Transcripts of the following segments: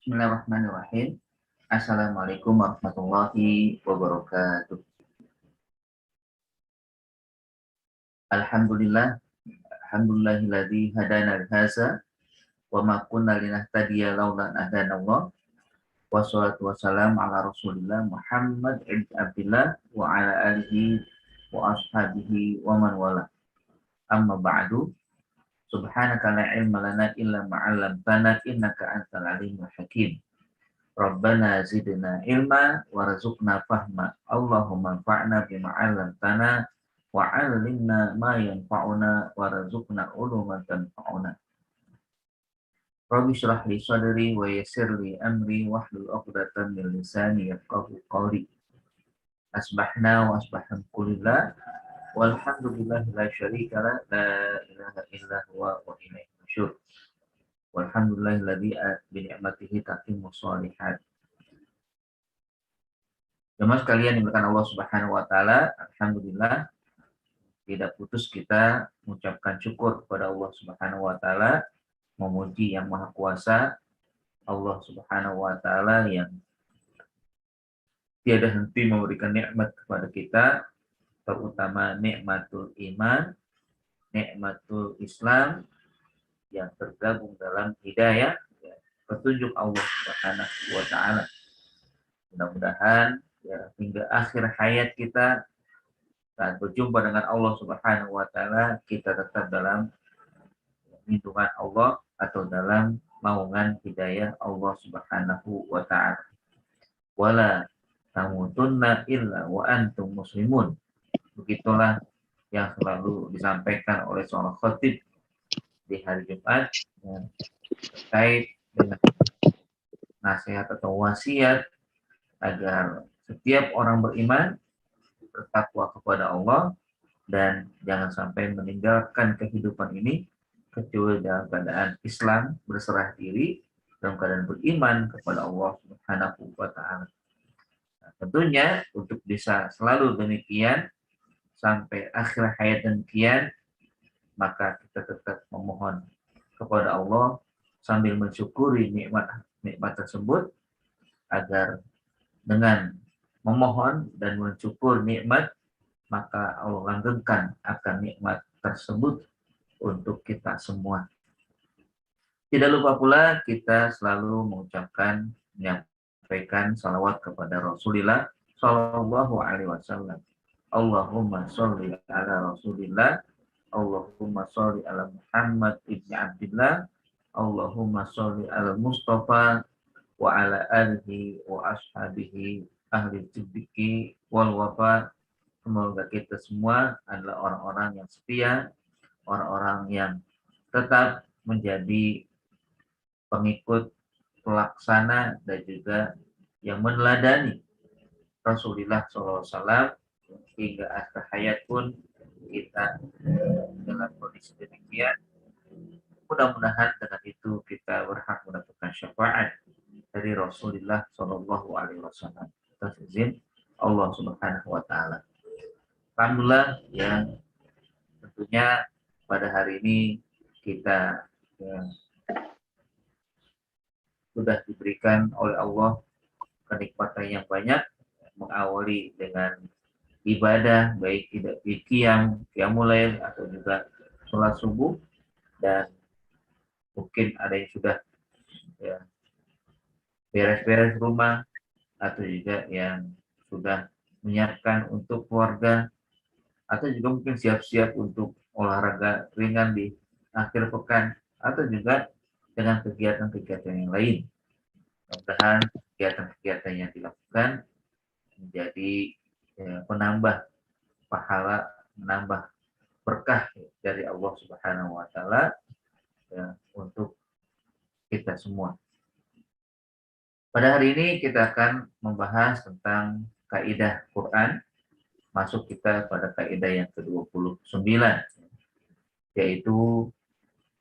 Bismillahirrahmanirrahim. Assalamualaikum warahmatullahi wabarakatuh. Alhamdulillah, alhamdulillahilladzi hadana lihaza wa ma kunna linahtadiya laula an hadanallah. Wassalatu wassalamu ala Rasulillah Muhammad ibn Abdillah wa ala alihi wa ashabihi wa man wala. Amma ba'du. Subhanaka la ilma lana illa ma 'allamtana innaka antal alimul hakim. Rabbana zidna ilma warzuqna fahma. Allahumma anfa'na bima 'allamtana wa 'allimna ma yanfa'una warzuqna uluman tanfa'una. Rabbi shrah li sadri wa yassir li amri wahlul 'uqdatam min lisani yafqahu qawli. Asbahna wa asbahan kulillah walhamdulillahi la syarika la ilaha illa huwa wa ilaihi nusyur. Walhamdulillahilladzi bi ni'matihi tatimmu shalihat. Jemaah sekalian yang dimuliakan Allah Subhanahu wa taala, alhamdulillah tidak putus kita mengucapkan syukur kepada Allah Subhanahu wa taala, memuji yang Maha Kuasa, Allah Subhanahu wa taala yang tiada henti memberikan nikmat kepada kita, terutama nikmatul iman, nikmatul Islam yang tergabung dalam hidayah, petunjuk Allah Subhanahu wa taala. Mudah-mudahan ya, hingga akhir hayat kita saat berjumpa dengan Allah Subhanahu wa taala kita tetap dalam lindungan Allah atau dalam naungan hidayah Allah Subhanahu wa taala. Wala tamutunna illa wa antum muslimun. Begitulah yang selalu disampaikan oleh seorang khatib di hari Jumat ya, terkait dengan nasihat atau wasiat agar setiap orang beriman bertakwa kepada Allah dan jangan sampai meninggalkan kehidupan ini kecuali dalam keadaan Islam, berserah diri, dalam keadaan beriman kepada Allah Subhanahu wa taala. Nah, tentunya untuk bisa selalu demikian sampai akhir hayat demikian, maka kita tetap memohon kepada Allah sambil mensyukuri nikmat tersebut agar dengan memohon dan mensyukur nikmat maka Allah langgengkan akan nikmat tersebut untuk kita semua. Tidak lupa pula kita selalu menyampaikan salawat kepada Rasulullah Shallallahu Alaihi Wasallam. Allahumma sholli ala Rasulillah, Allahumma sholli ala Muhammad ibn Abdillah, Allahumma sholli ala Mustafa wa ala alihi wa ashabihi ahli siddiqi wal wafa. Semoga kita semua adalah orang-orang yang setia, orang-orang yang tetap menjadi pengikut pelaksana dan juga yang meneladani Rasulullah SAW hingga akhir hayat pun kita dalam kondisi demikian. Mudah-mudahan dengan itu kita berhak mendapatkan syafaat dari Rasulullah Shallallahu Alaihi Wasallam. Atas izin Allah Subhanahu Wa Taala. Alhamdulillah yang tentunya pada hari ini kita ya, sudah diberikan oleh Allah kenikmatan yang banyak, mengawali dengan ibadah baik tidak di qiyamul lail atau juga sholat subuh, dan mungkin ada yang sudah ya, beres-beres rumah atau juga yang sudah menyiapkan untuk keluarga atau juga mungkin siap-siap untuk olahraga ringan di akhir pekan atau juga dengan kegiatan-kegiatan yang lain. Mudah-mudahan kegiatan-kegiatan yang dilakukan menjadi penambah pahala, menambah berkah dari Allah Subhanahu wa taala ya, untuk kita semua. Pada hari ini kita akan membahas tentang kaidah Quran. Masuk kita pada kaidah yang ke-29, yaitu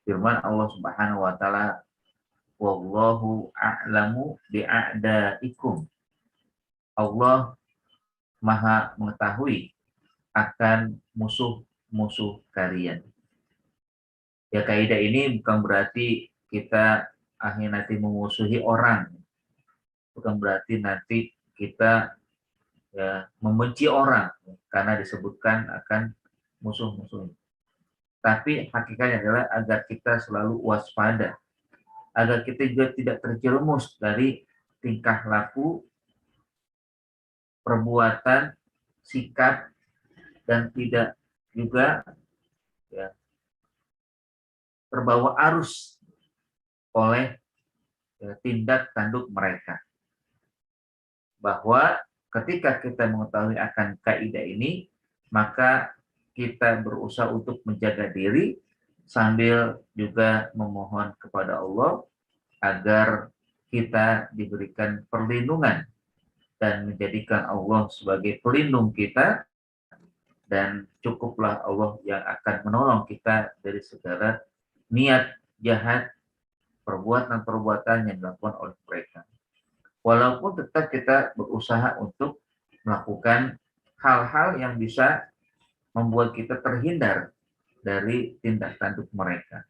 firman Allah Subhanahu wa taala, wallahu a'lamu bi'a'daikum. Allah Maha mengetahui akan musuh-musuh kalian. Ya, kaidah ini bukan berarti kita akhirnya nanti memusuhi orang, bukan berarti nanti kita ya membenci orang karena disebutkan akan musuh-musuh. Tapi hakikatnya adalah agar kita selalu waspada, agar kita juga tidak terjerumus dari tingkah laku, perbuatan, sikap, dan tidak juga ya, terbawa arus oleh ya, tindak tanduk mereka. Bahwa ketika kita mengetahui akan kaidah ini, maka kita berusaha untuk menjaga diri sambil juga memohon kepada Allah agar kita diberikan perlindungan dan menjadikan Allah sebagai pelindung kita, dan cukuplah Allah yang akan menolong kita dari segala niat jahat, perbuatan-perbuatan yang dilakukan oleh mereka. Walaupun tetap kita berusaha untuk melakukan hal-hal yang bisa membuat kita terhindar dari tindak tanduk mereka.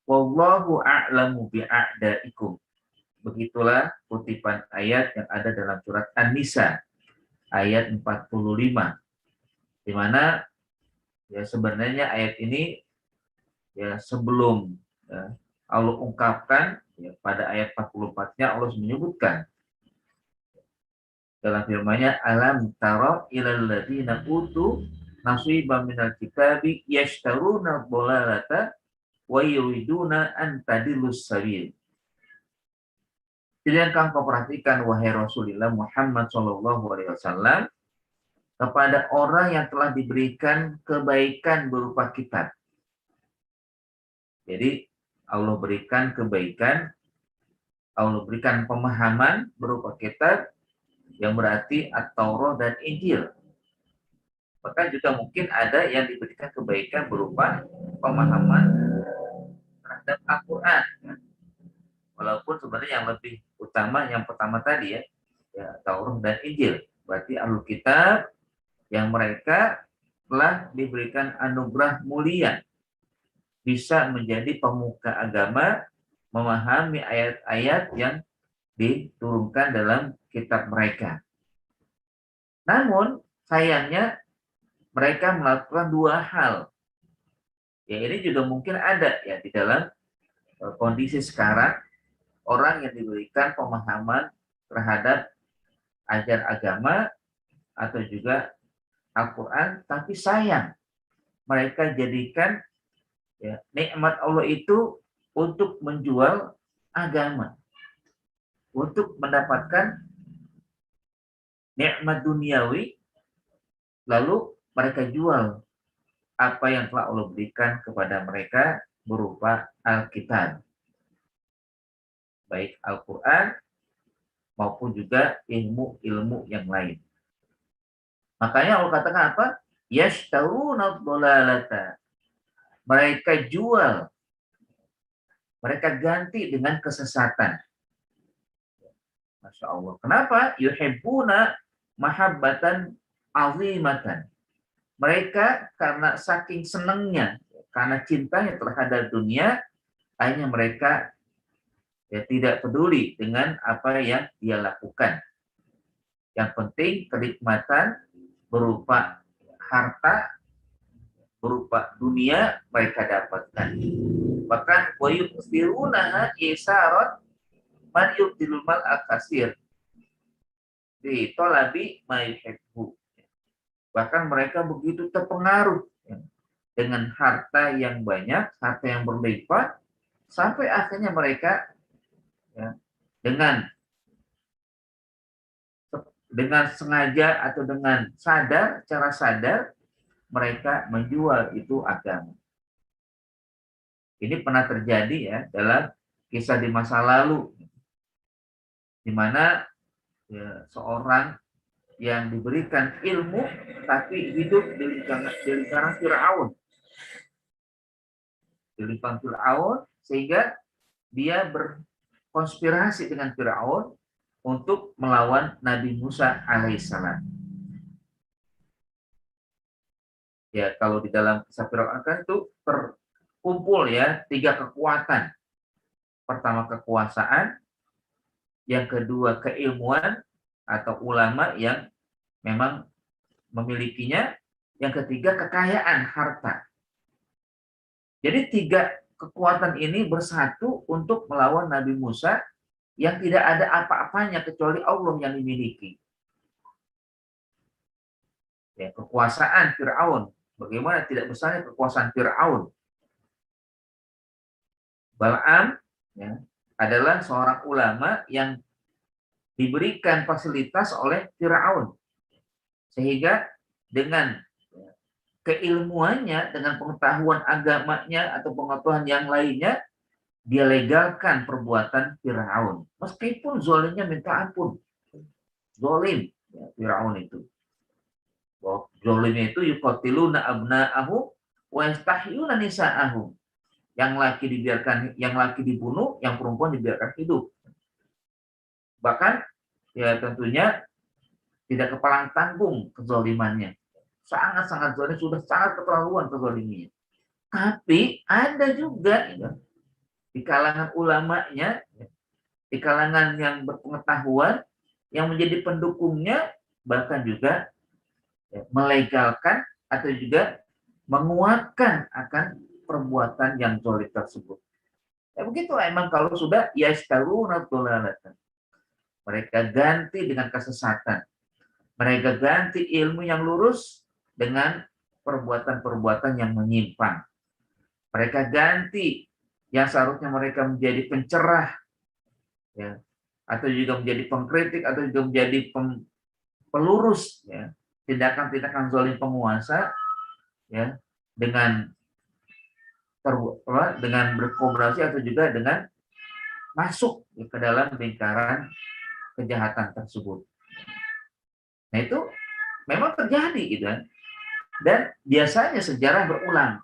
Wallahu a'lamu bi'a'daikum. Begitulah kutipan ayat yang ada dalam surat An-Nisa ayat 45, di mana ya sebenarnya ayat ini ya sebelum ya, Allah ungkapkan ya, pada ayat 44-nya Allah menyebutkan dalam firman-Nya, alam tara ilal ladzina utu nasiban minal kitabi yashtaruna dhalalata wa yuriduna an tadillus sabil. Tidakkah kau perhatikan wahai Rasulullah Muhammad sallallahu alaihi wasallam kepada orang yang telah diberikan kebaikan berupa kitab. Jadi Allah berikan kebaikan, Allah berikan pemahaman berupa kitab yang berarti At-Taurat dan Injil. Bahkan juga mungkin ada yang diberikan kebaikan berupa pemahaman terhadap Al-Quran. Walaupun sebenarnya yang lebih utama yang pertama tadi ya Taurat dan Injil. Berarti Ahlul Kitab yang mereka telah diberikan anugerah mulia, bisa menjadi pemuka agama, memahami ayat-ayat yang diturunkan dalam kitab mereka. Namun sayangnya mereka melakukan dua hal. Ya ini juga mungkin ada ya di dalam kondisi sekarang, orang yang diberikan pemahaman terhadap ajar agama atau juga Al-Quran, tapi sayang mereka jadikan ya, nikmat Allah itu untuk menjual agama, untuk mendapatkan nikmat duniawi, lalu mereka jual apa yang telah Allah berikan kepada mereka berupa Alkitab, baik Al-Quran maupun juga ilmu-ilmu yang lain. Makanya Allah katakan apa? Yashtaruna dhalalata. Mereka jual, mereka ganti dengan kesesatan. Masya Allah. Kenapa? Yuhibbuna mahabbatan azimatan. Mereka karena saking senangnya, karena cintanya terhadap dunia, akhirnya mereka ya tidak peduli dengan apa yang dia lakukan. Yang penting kenikmatan berupa harta, berupa dunia mereka dapatkan. Bahkan wa yusiruna isarat man yubdilul mal al-kasir di tolabi ma yuhibbu. Bahkan mereka begitu terpengaruh ya, dengan harta yang banyak, harta yang berlimpah, sampai akhirnya mereka ya, dengan sengaja atau dengan sadar, cara sadar, mereka menjual itu agama. Ini pernah terjadi ya dalam kisah di masa lalu, di mana ya, seorang yang diberikan ilmu tapi hidup di lingkaran Firaun. Di lingkaran Firaun sehingga dia berkonspirasi dengan Firaun untuk melawan Nabi Musa alaihissalam. Ya kalau di dalam kisah Firaun kan itu terkumpul ya 3 kekuatan. pertama kekuasaan, yang kedua keilmuan atau ulama yang memang memilikinya, yang ketiga kekayaan harta. Jadi 3 kekuatan ini bersatu untuk melawan Nabi Musa yang tidak ada apa-apanya kecuali Allah yang dimiliki. Ya, kekuasaan Fir'aun. Bagaimana tidak besarnya kekuasaan Fir'aun. Bal'am ya, adalah seorang ulama yang diberikan fasilitas oleh Fir'aun. Sehingga dengan keilmuannya, dengan pengetahuan agamanya atau pengetahuan yang lainnya, dia legalkan perbuatan Fir'aun. Meskipun zolimnya minta ampun. Zolim ya, Fir'aun itu. Zolimnya itu yuqatiluna abna'ahum wa yastahyuna nisa'ahum. Yang laki dibiarkan, yang laki dibunuh, yang perempuan dibiarkan hidup. Bahkan ya tentunya tidak kepalang tanggung kezalimannya. Sangat-sangat zalim, sudah sangat keterlaluan kezaliminya. Tapi ada juga ya, di kalangan ulamanya, di kalangan yang berpengetahuan, yang menjadi pendukungnya, bahkan juga ya, melegalkan atau juga menguatkan akan perbuatan yang zalim tersebut. Ya begitu emang kalau sudah yastaruna dhalalatan. Mereka ganti dengan kesesatan. Mereka ganti ilmu yang lurus dengan perbuatan-perbuatan yang menyimpang. Mereka ganti yang seharusnya mereka menjadi pencerah, ya, atau juga menjadi pengkritik, atau juga menjadi pelurus, ya, tindakan-tindakan zalim penguasa, ya, dengan berkolaborasi atau juga dengan masuk ke dalam lingkaran kejahatan tersebut. Nah itu memang terjadi gitu kan. Dan biasanya sejarah berulang.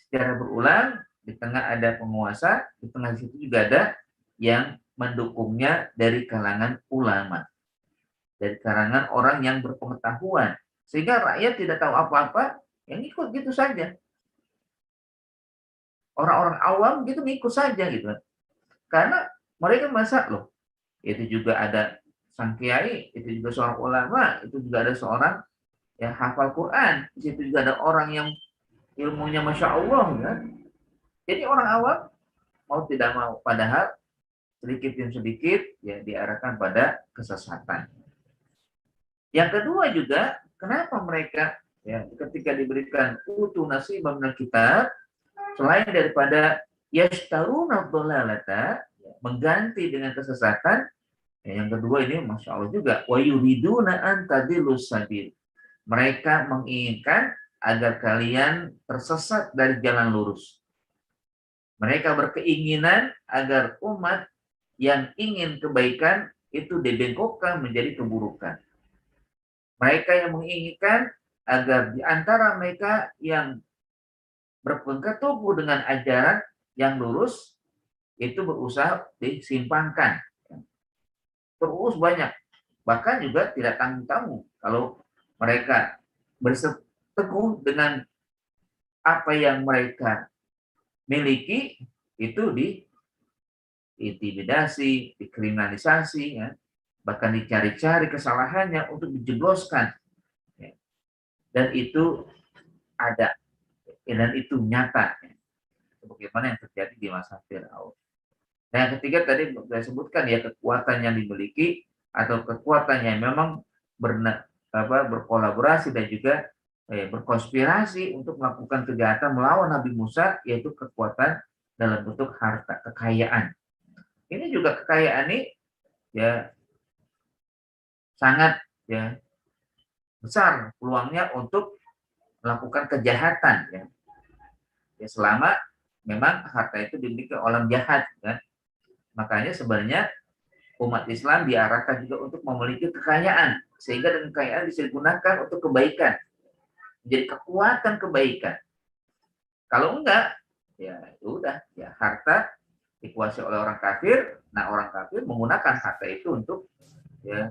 Sejarah berulang, di tengah ada penguasa, di tengah situ juga ada yang mendukungnya dari kalangan ulama. Dari kalangan orang yang berpengetahuan. Sehingga rakyat tidak tahu apa-apa, yang ikut gitu saja. Orang-orang awam gitu ngikut saja gitu. Karena mereka merasa loh, itu juga ada sang kiai, itu juga seorang ulama, itu juga ada seorang yang hafal Quran, di situ juga ada orang yang ilmunya masya Allah ya. Jadi orang awam mau tidak mau, padahal sedikit demi sedikit ya diarahkan pada kesesatan. Yang kedua juga, kenapa mereka ya ketika diberikan utuh nasibah minal kitab, selain daripada yashtaruna dhalalata, mengganti dengan kesesatan, ya, yang kedua ini masya Allah juga, wa yuriduna an tadillus sabil. Mereka menginginkan agar kalian tersesat dari jalan lurus. Mereka berkeinginan agar umat yang ingin kebaikan itu dibengkokkan menjadi keburukan. Mereka yang menginginkan agar di antara mereka yang berpegang teguh dengan ajaran yang lurus itu berusaha disimpangkan. Terus banyak. Bahkan juga tidak tanggung-tanggung kalau mereka berseteguh dengan apa yang mereka miliki, itu diintimidasi, dikriminalisasi, ya, bahkan dicari-cari kesalahannya untuk dijebloskan. Ya. Dan itu ada, dan itu nyata. Ya. Bagaimana yang terjadi di masa Firaun. Nah, yang ketiga tadi saya sebutkan ya, kekuatan yang dimiliki atau kekuatan yang memang berkolaborasi dan juga berkonspirasi untuk melakukan kejahatan melawan Nabi Musa, yaitu kekuatan dalam bentuk harta, kekayaan. Ini juga kekayaan ini ya sangat ya besar peluangnya untuk melakukan kejahatan ya. Ya selama memang harta itu dimiliki oleh jahat kan. Makanya sebenarnya umat Islam diarahkan juga untuk memiliki kekayaan, sehingga dengan kekayaan bisa digunakan untuk kebaikan, menjadi kekuatan kebaikan. Kalau enggak, ya udah, ya harta dikuasai oleh orang kafir. Nah, orang kafir menggunakan harta itu untuk ya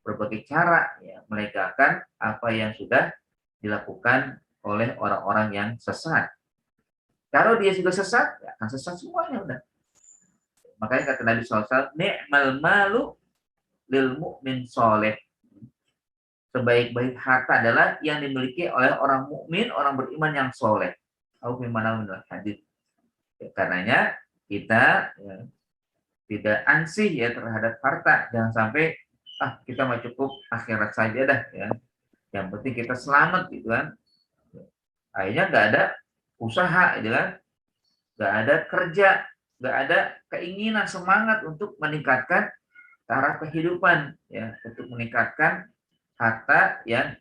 berbagai cara ya melegalkan apa yang sudah dilakukan oleh orang-orang yang sesat. Kalau dia sudah sesat, ya akan sesat semuanya udah. Makanya kata Nabi SAW, ni'mal malu lil mu'min soleh. Sebaik-baik harta adalah yang dimiliki oleh orang mukmin, orang beriman yang soleh. Aku gimana menurut hadis. Ya, karenanya kita tidak ansih ya terhadap harta. Jangan sampai kita mah cukup akhirat saja dah ya. Yang penting kita selamat gitu kan. Akhirnya nggak ada usaha gitu kan, nggak ada kerja, nggak ada keinginan semangat untuk meningkatkan taraf kehidupan ya, untuk meningkatkan harta yang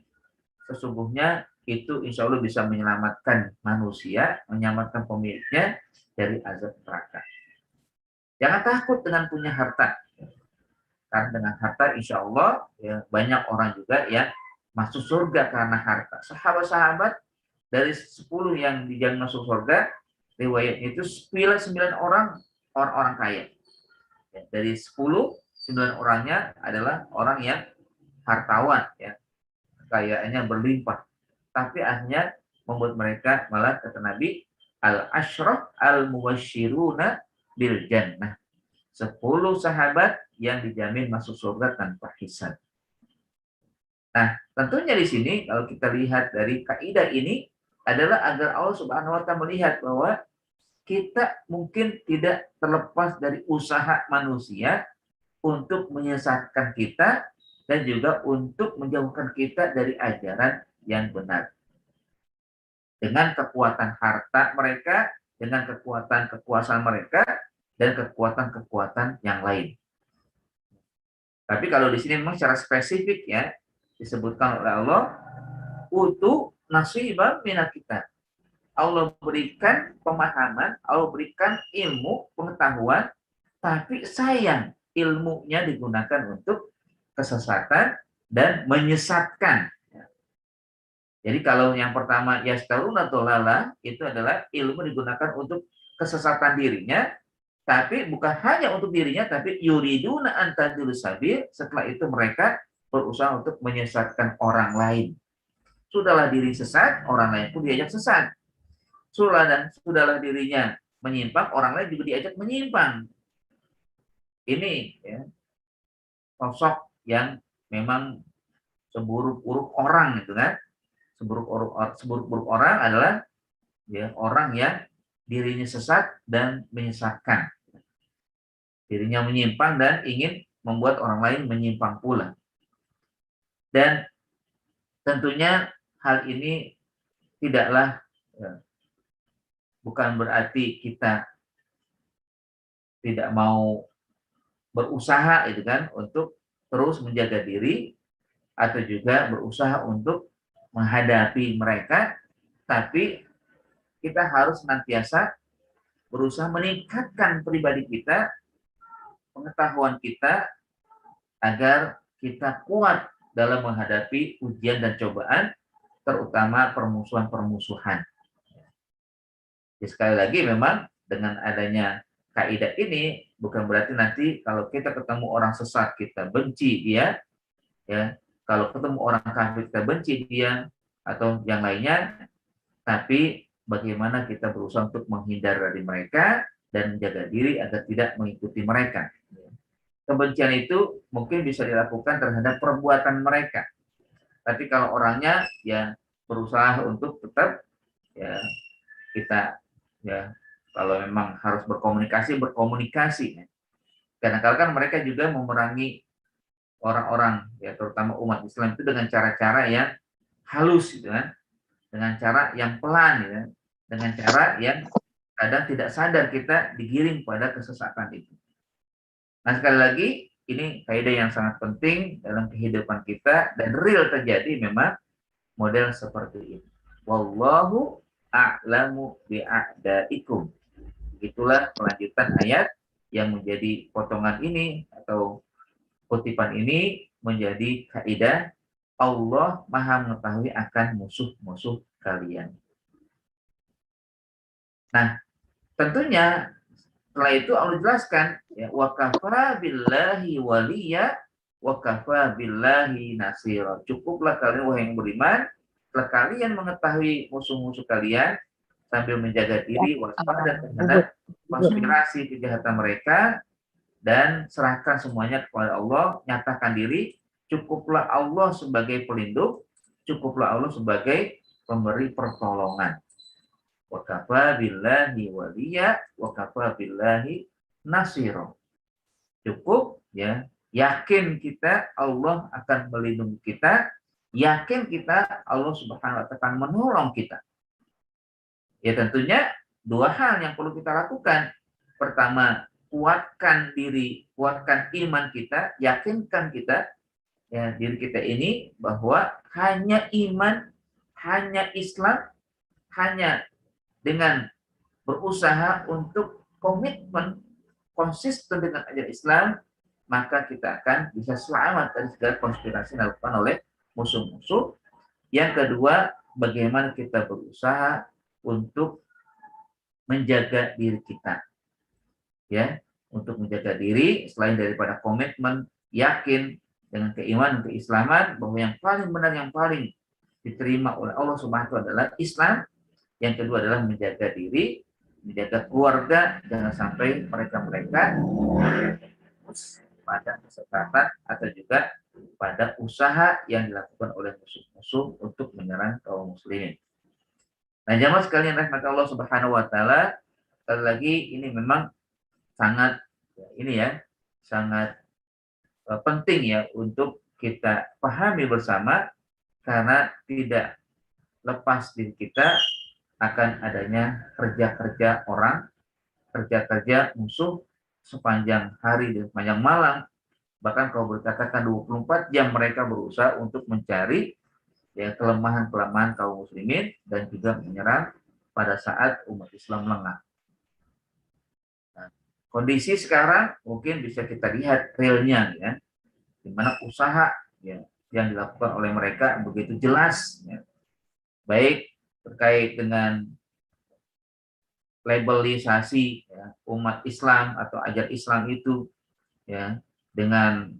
sesungguhnya itu insya Allah bisa menyelamatkan manusia, menyelamatkan pemiliknya dari azab neraka. Jangan takut dengan punya harta, karena dengan harta insya Allah ya, banyak orang juga yang masuk surga karena harta. Sahabat-sahabat dari 10 yang dijamin masuk surga, riwayat itu 9 orang kaya. Ya, dari 10, 9 orangnya adalah orang yang hartawan, ya, kekayaannya berlimpah. Tapi akhirnya membuat mereka malah kata Nabi, al-ashraf al-muwasyiruna bil jannah. 10 sahabat yang dijamin masuk surga tanpa hisab. Nah, tentunya di sini kalau kita lihat dari kaidah ini adalah agar Allah Subhanahu wa taala melihat bahwa kita mungkin tidak terlepas dari usaha manusia untuk menyesatkan kita dan juga untuk menjauhkan kita dari ajaran yang benar. Dengan kekuatan harta mereka, dengan kekuatan kekuasaan mereka, dan kekuatan-kekuatan yang lain. Tapi kalau di sini memang secara spesifik ya, disebutkan oleh Allah, utu nasibah minat kita. Allah berikan pemahaman, Allah berikan ilmu, pengetahuan, tapi sayang ilmunya digunakan untuk kesesatan dan menyesatkan. Jadi kalau yang pertama yastaruna dolala itu adalah ilmu digunakan untuk kesesatan dirinya, tapi bukan hanya untuk dirinya, tapi yuriduna antadil sabil. Setelah itu mereka berusaha untuk menyesatkan orang lain. Sudahlah diri sesat, orang lain pun diajak sesat. Sudahlah dirinya menyimpang, orang lain juga diajak menyimpang. Ini ya, sosok yang memang seburuk-buruk orang itu kan. Seburuk-buruk orang adalah ya, orang yang dirinya sesat dan menyesatkan. Dirinya menyimpang dan ingin membuat orang lain menyimpang pula. Dan tentunya hal ini tidaklah ya, bukan berarti kita tidak mau berusaha itu kan untuk terus menjaga diri atau juga berusaha untuk menghadapi mereka, tapi kita harus senantiasa berusaha meningkatkan pribadi kita, pengetahuan kita, agar kita kuat dalam menghadapi ujian dan cobaan, terutama permusuhan-permusuhan. Jadi sekali lagi memang dengan adanya kaidah ini bukan berarti nanti kalau kita ketemu orang sesat kita benci dia, ya. Kalau ketemu orang kafir kita benci dia atau yang lainnya, tapi bagaimana kita berusaha untuk menghindar dari mereka dan menjaga diri agar tidak mengikuti mereka. Kebencian itu mungkin bisa dilakukan terhadap perbuatan mereka. Tapi kalau orangnya ya berusaha untuk tetap ya kita ya kalau memang harus berkomunikasi. Kadang-kadang kan mereka juga memerangi orang-orang ya terutama umat Islam itu dengan cara-cara yang halus gitu kan, dengan cara yang pelan ya, dengan cara yang kadang tidak sadar kita digiring pada kesesatan itu. Nah sekali lagi ini kaidah yang sangat penting dalam kehidupan kita dan real terjadi memang model seperti ini. Wallahu a'lamu bi'a'daikum. Itulah kelanjutan ayat yang menjadi potongan ini atau kutipan ini menjadi kaidah Allah Maha mengetahui akan musuh-musuh kalian. Nah, tentunya setelah itu Allah jelaskan ya wa kafa billahi waliya wa kafa billahi nasira. Cukuplah kalian wahai yang beriman, setelah kalian mengetahui musuh-musuh kalian sambil menjaga diri waspada terhadap konspirasi kejahatan mereka, dan serahkan semuanya kepada Allah, nyatakan diri, cukuplah Allah sebagai pelindung, cukuplah Allah sebagai pemberi pertolongan. Wa kafa billahi waliya wa kafa billahi nasiro. Cukup ya, yakin kita Allah akan melindungi kita, yakin kita Allah Subhanahu wa taala akan menolong kita. Ya tentunya dua hal yang perlu kita lakukan. Pertama, kuatkan diri, kuatkan iman kita, yakinkan kita ya diri kita ini bahwa hanya iman, hanya Islam, hanya dengan berusaha untuk komitmen konsisten dengan ajaran Islam, maka kita akan bisa selamat dari segala konspirasi yang dilakukan oleh musuh-musuh. Yang kedua, bagaimana kita berusaha untuk menjaga diri kita, ya, untuk menjaga diri selain daripada komitmen, yakin dengan keimanan, keislaman bahwa yang paling benar, yang paling diterima oleh Allah Subhanahu wa taala adalah Islam. Yang kedua adalah menjaga diri, menjaga keluarga, jangan sampai mereka-mereka pada kesesatan atau juga pada usaha yang dilakukan oleh musuh-musuh untuk menyerang kaum muslimin. Nah, jamaah sekalian rahmat Allah Subhanahu wa taala, sekali lagi ini memang sangat sangat penting ya untuk kita pahami bersama, karena tidak lepas diri kita akan adanya kerja-kerja orang, kerja-kerja musuh sepanjang hari dan sepanjang malam. Bahkan kalau berkatakan 24 jam mereka berusaha untuk mencari ya kelemahan-kelemahan kaum muslimin dan juga menyerang pada saat umat Islam lengah. Nah, kondisi sekarang mungkin bisa kita lihat realnya ya, di mana usaha ya yang dilakukan oleh mereka begitu jelas ya. Baik terkait dengan labelisasi ya, umat Islam atau ajaran Islam itu ya dengan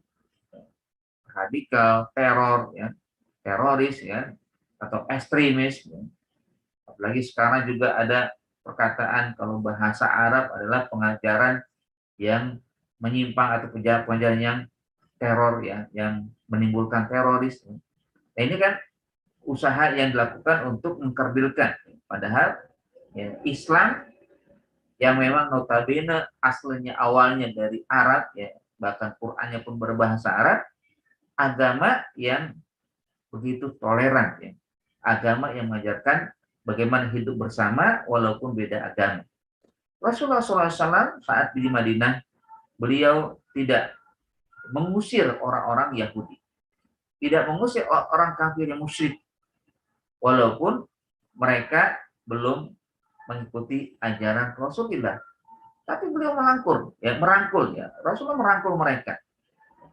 radikal, teror ya, teroris ya, atau ekstremis ya. Apalagi sekarang juga ada perkataan kalau bahasa Arab adalah pengajaran yang menyimpang atau pengajaran yang teror ya, yang menimbulkan teroris. Nah, ini kan usaha yang dilakukan untuk mengkerdilkan. Padahal ya, Islam yang memang notabene aslinya awalnya dari Arab ya, bahkan Qur'annya pun berbahasa Arab, agama yang begitu toleran ya, agama yang mengajarkan bagaimana hidup bersama walaupun beda agama. Rasulullah SAW saat di Madinah, beliau tidak mengusir orang-orang Yahudi, tidak mengusir orang kafir yang musyrik, walaupun mereka belum mengikuti ajaran Rasulullah. Tapi beliau merangkul ya. Rasulullah merangkul mereka.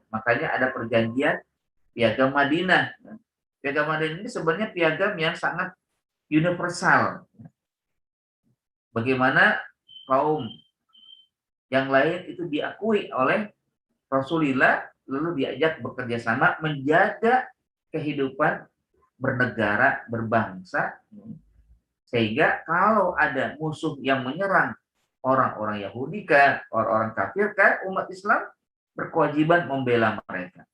Makanya ada perjanjian Piagam Madinah. Piagam Madinah ini sebenarnya piagam yang sangat universal. Bagaimana kaum yang lain itu diakui oleh Rasulullah, lalu diajak bekerja sama menjaga kehidupan bernegara, berbangsa, sehingga kalau ada musuh yang menyerang orang-orang Yahudi kah, orang-orang kafir kah, umat Islam berkewajiban membela mereka.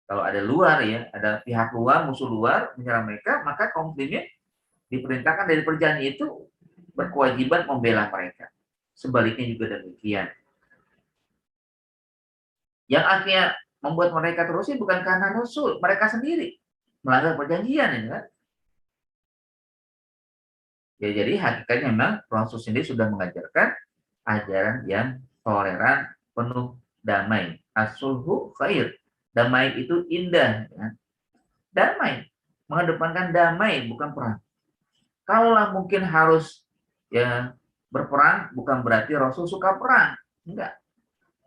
Kalau ada luar ya, ada pihak luar, musuh luar menyerang mereka, maka kaum muslimin diperintahkan dari perjanjian itu berkewajiban membela mereka. Sebaliknya juga demikian. Yang akhirnya membuat mereka terusin bukan karena Rasul, mereka sendiri melanggar perjanjian, ya kan? Ya, jadi hakikatnya memang Rasul sendiri sudah mengajarkan ajaran yang toleran, penuh damai. As-sulhu khair. Damai itu indah. Ya. Damai. Mengedepankan damai, bukan perang. Kalaulah mungkin harus ya berperang, bukan berarti Rasul suka perang. Enggak.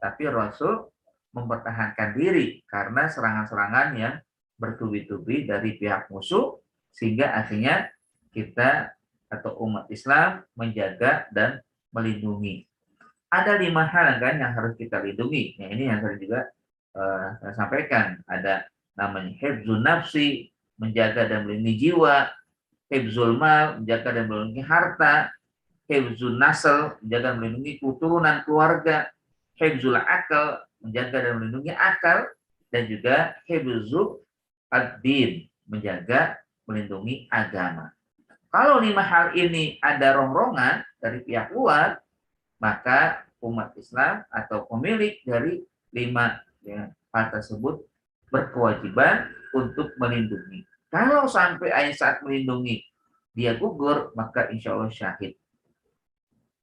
Tapi Rasul mempertahankan diri karena serangan-serangan yang bertubi-tubi dari pihak musuh, sehingga akhirnya kita atau umat Islam menjaga dan melindungi. Ada 5 hal kan yang harus kita lindungi. Nah, ini yang tadi juga saya sampaikan. Ada namanya hifdzun nafsi, menjaga dan melindungi jiwa, hifdzul mal, menjaga dan melindungi harta, hifdzun nasl, menjaga dan melindungi keturunan keluarga, hifzul akal, menjaga dan melindungi akal, dan juga hifzul ad-din, menjaga melindungi agama. Kalau 5 hal ini ada rongrongan dari pihak luar, maka umat Islam atau pemilik dari 5 hal tersebut berkewajiban untuk melindungi. Kalau sampai saat melindungi dia gugur, maka insya Allah syahid.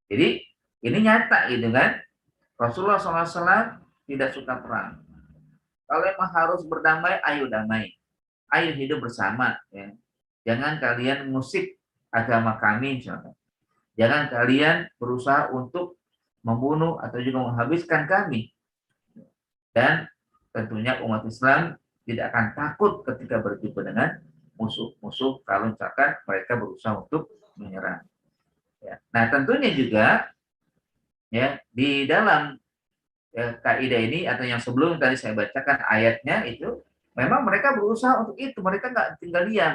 Jadi ini nyata gitu kan. Rasulullah SAW tidak suka perang. Kalau memang harus berdamai, ayo damai. Ayo hidup bersama. Ya. Jangan kalian musik agama kami misalnya. Jangan kalian berusaha untuk membunuh atau juga menghabiskan kami. Dan tentunya umat Islam tidak akan takut ketika berjumpa dengan musuh-musuh kalau misalkan mereka berusaha untuk menyerang. Ya. Nah tentunya juga ya di dalam kaidah ini atau yang sebelum tadi saya bacakan ayatnya itu memang mereka berusaha untuk itu, mereka nggak tinggal diam.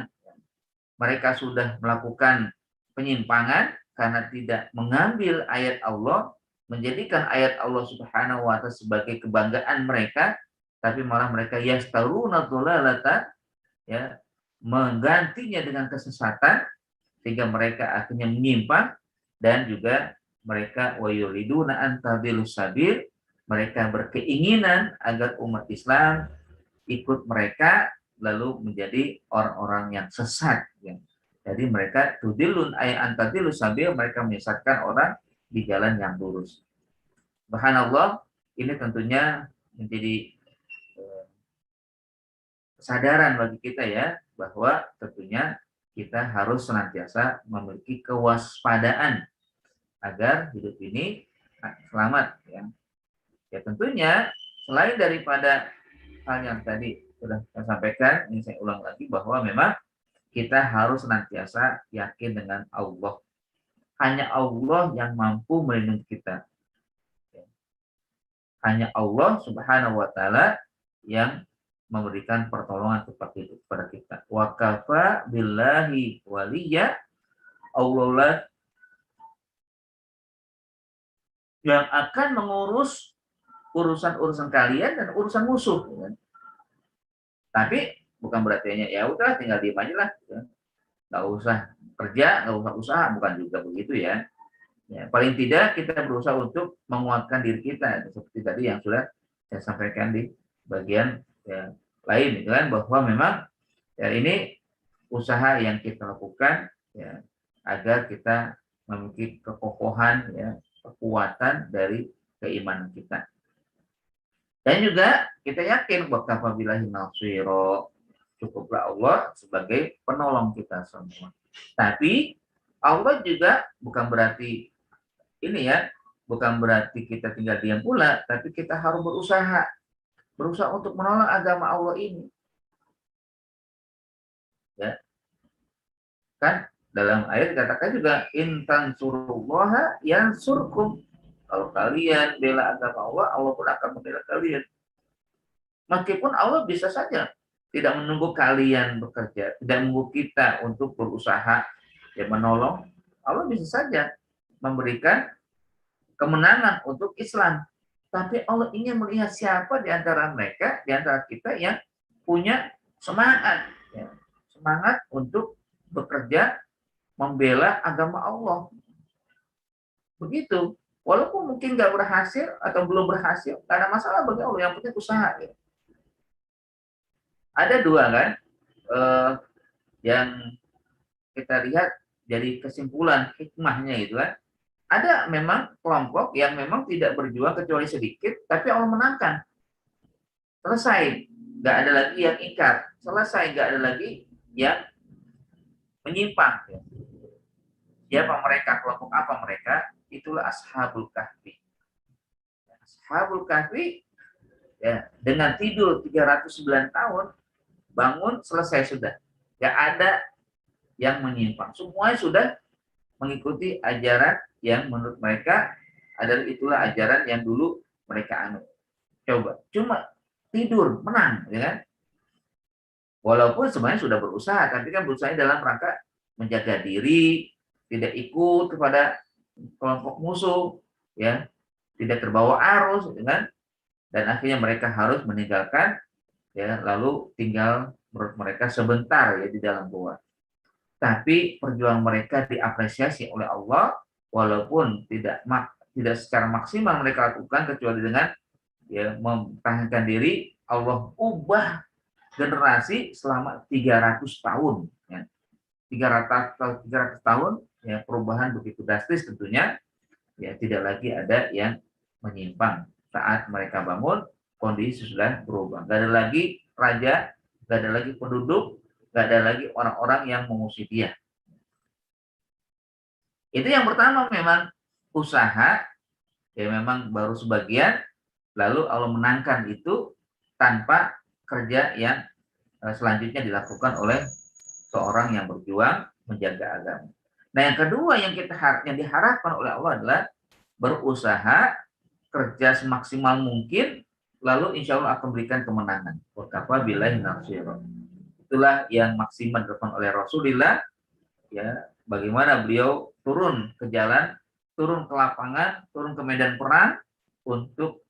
Mereka sudah melakukan penyimpangan karena tidak mengambil ayat Allah, menjadikan ayat Allah Subhanahu wa taala sebagai kebanggaan mereka, tapi malah mereka yastaruna dhalalata, ya, menggantinya dengan kesesatan sehingga mereka akhirnya menyimpang, dan juga mereka wayuriduna an tadilus sabil, mereka berkeinginan agar umat Islam ikut mereka lalu menjadi orang-orang yang sesat. Ya. Jadi mereka tudilun ay antadilus sabil, mereka menyesatkan orang di jalan yang lurus. Subhanallah, ini tentunya menjadi kesadaran bagi kita ya, bahwa tentunya kita harus senantiasa memiliki kewaspadaan agar hidup ini selamat ya. Ya tentunya selain daripada hal yang tadi sudah saya sampaikan, ini saya ulang lagi bahwa memang kita harus senantiasa yakin dengan Allah. Hanya Allah yang mampu melindungi kita. Hanya Allah Subhanahu wa taala yang memberikan pertolongan seperti itu kepada kita. Wa kafa billahi waliya, Allah yang akan mengurus urusan-urusan kalian dan urusan musuh. Ya. Tapi bukan berarti hanya ya udah tinggal diem aja lah, ya. Nggak usah kerja, nggak usah usaha, bukan juga begitu ya. Ya, paling tidak kita berusaha untuk menguatkan diri kita seperti tadi yang sudah saya sampaikan di bagian ya, lain, gitu kan, bahwa memang ya ini usaha yang kita lakukan ya agar kita memiliki kekokohan ya, kekuatan dari keimanan kita. Dan juga kita yakin bahwa kafabillahi nasiro, cukuplah Allah sebagai penolong kita semua. Tapi Allah juga bukan berarti ini ya, bukan berarti kita tinggal diam pula, tapi kita harus berusaha untuk menolong agama Allah ini. Ya. Kan dalam ayat dikatakan juga intan surullaha yansurkum. Kalau kalian bela agama Allah, Allah pun akan membela kalian. Meskipun Allah bisa saja tidak menunggu kalian bekerja, tidak menunggu kita untuk berusaha ya menolong, Allah bisa saja memberikan kemenangan untuk Islam. Tapi Allah ingin melihat siapa di antara mereka, di antara kita yang punya semangat, ya, semangat untuk bekerja membela agama Allah. Begitu. Walaupun mungkin nggak berhasil atau belum berhasil, nggak ada masalah bagi Allah. Yang penting usaha. Ya. Ada dua kan yang kita lihat dari kesimpulan hikmahnya itu kan. Ada memang kelompok yang memang tidak berjuang kecuali sedikit, tapi Allah menangkan. Selesai, nggak ada lagi yang ingkar. Selesai, nggak ada lagi yang menyimpang. Siapa mereka? Kelompok apa mereka? Itulah Ashabul Kahfi. Ashabul Kahfi ya, dengan tidur 309 tahun, bangun selesai sudah. Nggak ada yang menyimpang. Semuanya sudah mengikuti ajaran yang menurut mereka adalah itulah ajaran yang dulu mereka anut. Coba, cuma tidur, menang, ya kan? Walaupun sebenarnya sudah berusaha, tapi kan berusaha dalam rangka menjaga diri, tidak ikut kepada kelompok musuh, ya. tidak terbawa arus, gitu kan? Dan akhirnya mereka harus meninggalkan, ya, lalu tinggal menurut mereka sebentar ya di dalam gua. Tapi perjuangan mereka diapresiasi oleh Allah, walaupun tidak secara maksimal mereka lakukan, kecuali dengan ya mempertahankan diri. Allah ubah generasi selama 300 tahun, ya. 300 tahun, ya, perubahan begitu drastis tentunya, ya, tidak lagi ada yang menyimpang. Saat mereka bangun, kondisi sudah berubah. Gak ada lagi raja, gak ada lagi penduduk, gak ada lagi orang-orang yang mengusir dia. Itu yang pertama, memang usaha, ya, memang baru sebagian, lalu Allah menangkan itu tanpa kerja yang selanjutnya dilakukan oleh seorang yang berjuang menjaga agama. Nah, yang kedua yang diharapkan oleh Allah adalah berusaha, kerja semaksimal mungkin, lalu insya Allah akan berikan kemenangan. Wakafa billahi nasira. Itulah yang maksimal dilakukan oleh Rasulullah, ya, bagaimana beliau turun ke jalan, turun ke lapangan, turun ke medan perang untuk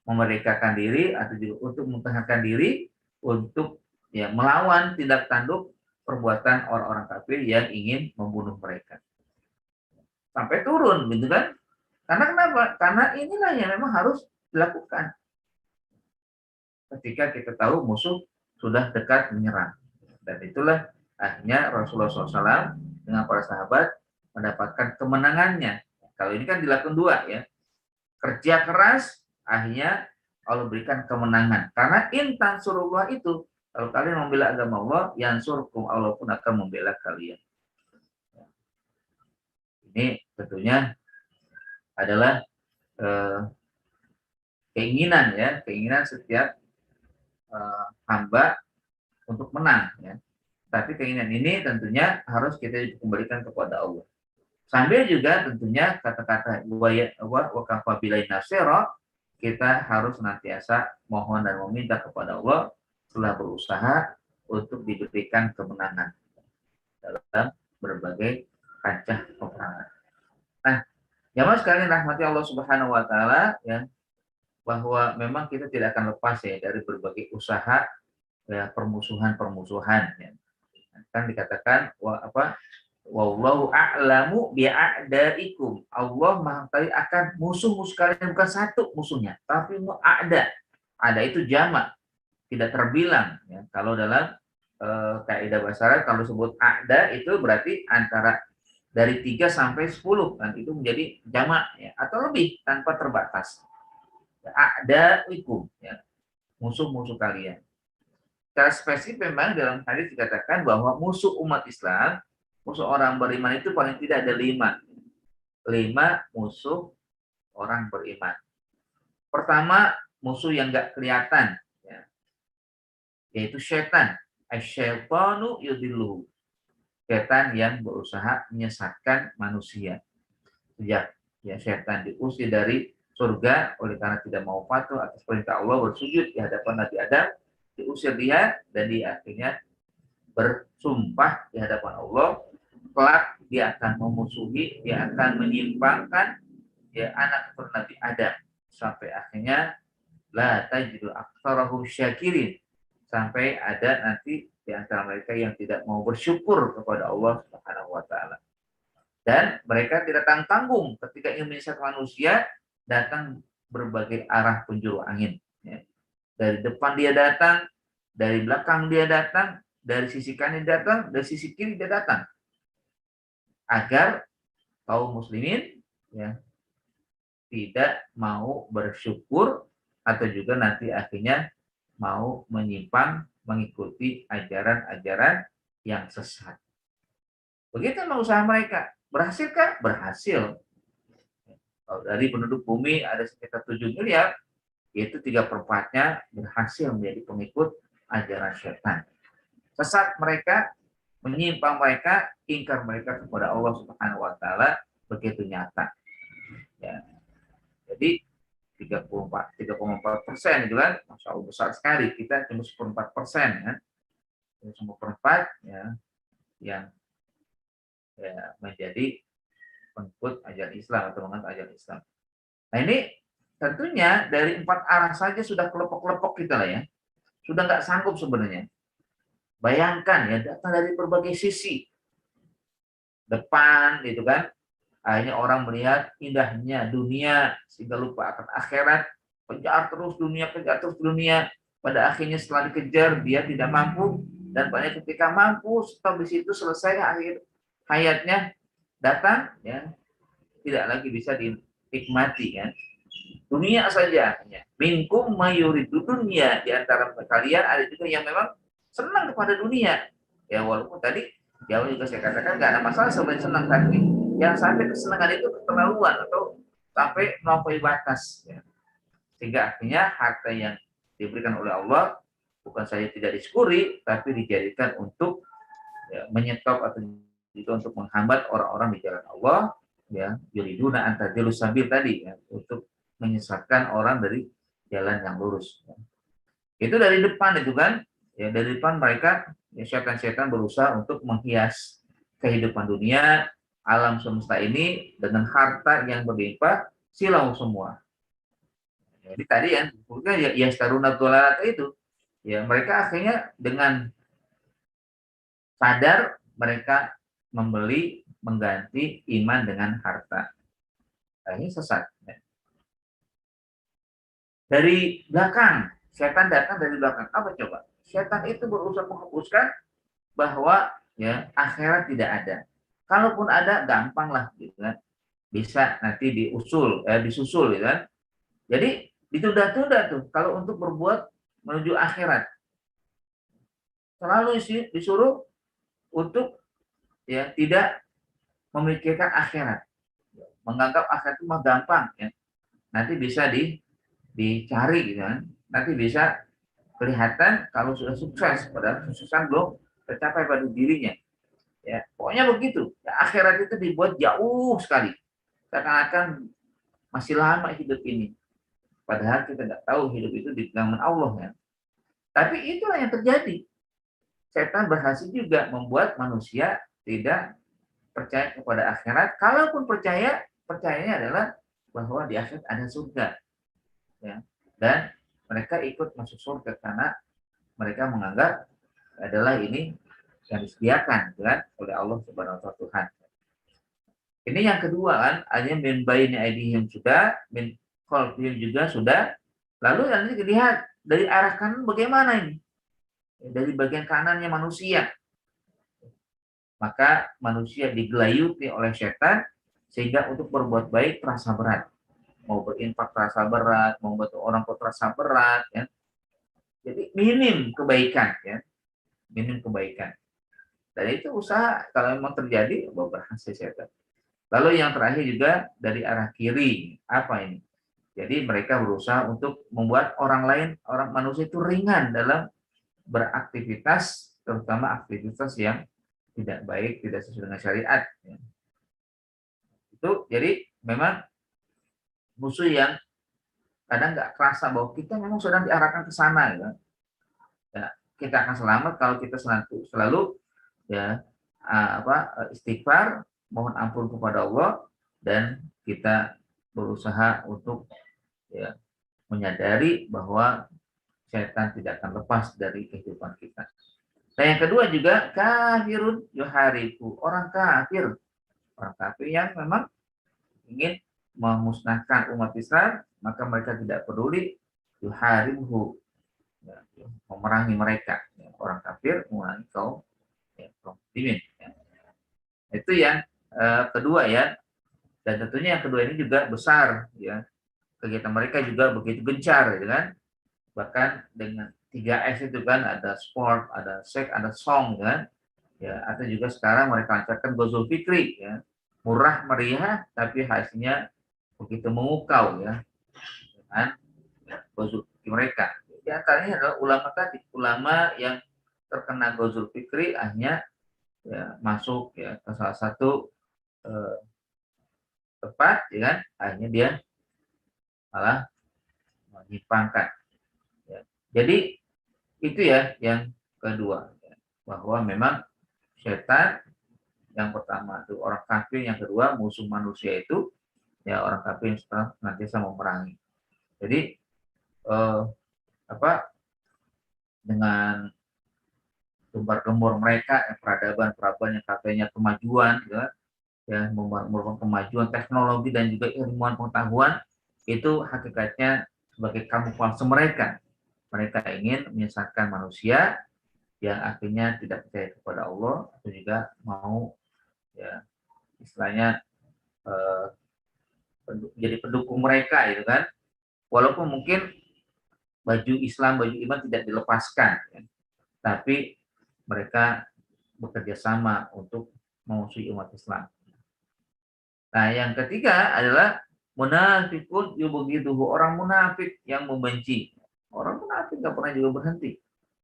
memerdekakan diri, atau juga untuk mempertahankan diri, untuk, ya, melawan tindak tanduk perbuatan orang-orang kafir yang ingin membunuh mereka. Sampai turun, gitu kan? Karena kenapa? Karena inilah yang memang harus dilakukan ketika kita tahu musuh sudah dekat menyerang. Dan itulah akhirnya Rasulullah SAW dengan para sahabat mendapatkan kemenangannya. Kalau ini kan dilakukan dua, ya. Kerja keras, akhirnya Allah berikan kemenangan. Karena intan surullah itu, kalau kalian membela agama Allah, yansurkum, Allah pun akan membela kalian. Ini tentunya adalah eh, keinginan, ya, keinginan setiap hamba untuk menang, ya. Tapi keinginan ini tentunya harus kita kembalikan kepada Allah. Sambil juga tentunya kata-kata wa kafa billahi nasira, kita harus senantiasa mohon dan meminta kepada Allah setelah berusaha untuk diberikan kemenangan dalam berbagai kancah peperangan. Nah, jamaah sekalian rahmati Allah Subhanahu wa taala, ya, bahwa memang kita tidak akan lepas, ya, dari berbagai usaha, ya, permusuhan-permusuhan, ya. Kan dikatakan wallahu a'lamu bi'a'daikum. Allah mengetahui akan musuh-musuh kalian, bukan satu musuhnya, tapi ada. Ada itu jamak, tidak terbilang, ya. Kalau dalam kaidah bahasa Arab, kalau sebut ada itu berarti antara dari 3 sampai 10, dan itu menjadi jamak, ya, atau lebih tanpa terbatas. Ada ikum, ya, musuh-musuh kalian. Secara spesifik memang dalam hadis dikatakan bahwa musuh umat Islam, musuh orang beriman itu paling tidak ada 5. 5 musuh orang beriman. Pertama, musuh yang nggak kelihatan, ya, yaitu setan. Asyaitanu yudilluhu. Setan yang berusaha menyesatkan manusia. Sejak, ya, setan diusir dari surga oleh karena tidak mau patuh atas perintah Allah, bersujud di hadapan Nabi Adam, diusir dia, dan dia akhirnya bersumpah di hadapan Allah, kelak dia akan memusuhi, dia akan menyimpangkan, ya, anak keturunan Nabi Adam, sampai akhirnya la tajidu aktsarahum syakirin, sampai ada nanti di antara mereka yang tidak mau bersyukur kepada Allah Subhanahu wa taala. Dan mereka tidak tanggung ketika ingin menyesatkan manusia, datang berbagai arah penjuru angin, ya. Dari depan dia datang, dari belakang dia datang, dari sisi kanan dia datang, dari sisi kiri dia datang, agar kaum muslimin, ya, tidak mau bersyukur, atau juga nanti akhirnya mau menyimpang mengikuti ajaran-ajaran yang sesat. Begitu memang usaha mereka. Berhasilkah? Berhasil. Kalau dari penduduk bumi ada sekitar 7 miliar, yaitu 3/4-nya berhasil menjadi pengikut ajaran syaitan. Sesat mereka, menyimpang mereka, ingkar mereka kepada Allah Subhanahu wa taala begitu nyata. Ya. Jadi 3,4% itu kan, masya Allah besar sekali. Kita cuma 1/4%, kan, 1/4, ya, yang, ya, menjadi pengikut ajaran Islam atau menganut ajaran Islam. Nah ini tentunya dari 4 arah saja sudah kelepok-kelepok kita lah ya. Sudah nggak sanggup sebenarnya. Bayangkan ya, datang dari berbagai sisi. Depan gitu kan. Akhirnya orang melihat indahnya dunia sehingga lupa akan akhirat. Kejar terus dunia. Pada akhirnya setelah dikejar dia tidak mampu, dan banyak ketika mampu stop di situ, selesai akhir hayatnya datang ya, tidak lagi bisa dinikmati kan. Dunia saja hanya. Minkum mayuridu dunia, di antara kalian ada juga yang memang senang kepada dunia. Ya walaupun tadi jauh juga saya katakan nggak ada masalah sebenarnya senang, tapi yang sampai kesenangan itu keterlaluan atau sampai melampaui batas ya. Sehingga akhirnya harta yang diberikan oleh Allah bukan saja tidak disyukuri, tapi dijadikan untuk ya, menyetop atau juga untuk menghambat orang-orang di jalan Allah ya, yuriduna antadilus sabil tadi ya, untuk menyesatkan orang dari jalan yang lurus ya. Itu dari depan itu kan ya, dari depan mereka ya, setan-setan berusaha untuk menghias kehidupan dunia alam semesta ini dengan harta yang berlimpah silau semua. Jadi tadi ya, ya staruna itu ya, mereka akhirnya dengan sadar mereka membeli mengganti iman dengan harta. Nah, ini sesat. Dari belakang, setan datang dari belakang. Apa coba? Setan itu berusaha menghapuskan bahwa ya akhirat tidak ada. Kalaupun ada, gampang lah gitu kan. Bisa nanti disusul gitu kan. Jadi ditunda-tunda tuh kalau untuk berbuat menuju akhirat. Selalu disuruh untuk ya tidak memikirkan akhirat. Menganggap akhirat itu mah gampang ya. Nanti bisa dicari gitu kan. Nanti bisa kelihatan kalau sudah sukses, padahal kesuksesan belum tercapai pada dirinya. Ya, pokoknya begitu. Ya, akhirat itu dibuat jauh sekali. Seakan-akan masih lama hidup ini. Padahal kita tidak tahu hidup itu di tangan Allah ya. Tapi itulah yang terjadi. Setan berhasil juga membuat manusia tidak percaya kepada akhirat. Kalaupun percaya, percayanya adalah bahwa di akhirat ada surga. Ya. Dan mereka ikut masuk surga karena mereka menganggap adalah ini yang disediakan kan oleh Allah Subhanahu wa taala Tuhan. Ini yang kedua kan, hanya min baini aidihim sudah, min khalfihim juga sudah. Lalu nanti dilihat dari arah kanan bagaimana ini? Dari bagian kanannya manusia. Maka manusia digelayuti oleh setan sehingga untuk berbuat baik terasa berat. Mau berinfak terasa berat, mau bantu orang tua terasa berat ya. Jadi minim kebaikan ya. Minim kebaikan. Dan itu usaha kalau memang terjadi berhasil setan. Lalu yang terakhir juga dari arah kiri. Apa ini? Jadi mereka berusaha untuk membuat orang lain, orang manusia itu ringan dalam beraktivitas, terutama aktivitas yang tidak baik, tidak sesuai dengan syariat. Itu jadi memang musuh yang kadang nggak kerasa bahwa kita memang sedang diarahkan ke sana. Ya, kita akan selamat kalau kita selalu ya istighfar, mohon ampun kepada Allah, dan kita berusaha untuk ya, menyadari bahwa setan tidak akan lepas dari kehidupan kita. Nah yang kedua juga kafirun yuhariku, orang kafir yang memang ingin memusnahkan umat Islam, maka mereka tidak peduli yuharibuhu, ya, memerangi mereka, ya, orang kafir memerangi kaum muslimin. Ya. Itu yang kedua ya, dan tentunya yang kedua ini juga besar ya, kegiatan mereka juga begitu gencar ya kan, bahkan dengan 3S itu kan, ada sport, ada seks, ada song kan ya, atau juga sekarang mereka lancarkan Gozul Fikri ya, murah meriah tapi hasilnya begitu memukau ya dengan Gozul Fikri mereka. Di antaranya adalah ulama tadi, ulama yang terkena Gozul Fikri akhirnya ya, masuk ya ke salah satu tempat ya kan, akhirnya dia malah menyimpangkan ya. Jadi itu ya yang kedua ya, bahwa memang setan yang pertama itu orang kafir, yang kedua musuh manusia itu ya orang kafir yang senantiasa memerangi. Jadi apa dengan gembar-gembor mereka peradaban-peradaban yang katanya kemajuan, ya merupakan kemajuan teknologi dan juga ilmuwan pengetahuan, itu hakikatnya sebagai kamuflase mereka. Mereka ingin menyesatkan manusia yang akhirnya tidak percaya kepada Allah atau juga mau ya istilahnya eh, jadi pendukung mereka gitu kan. Walaupun mungkin baju Islam, baju iman tidak dilepaskan, ya. Tapi mereka bekerja sama untuk memusuhi umat Islam. Nah, yang ketiga adalah munafikun yubghiduhu, orang munafik yang membenci. Orang munafik nggak pernah juga berhenti.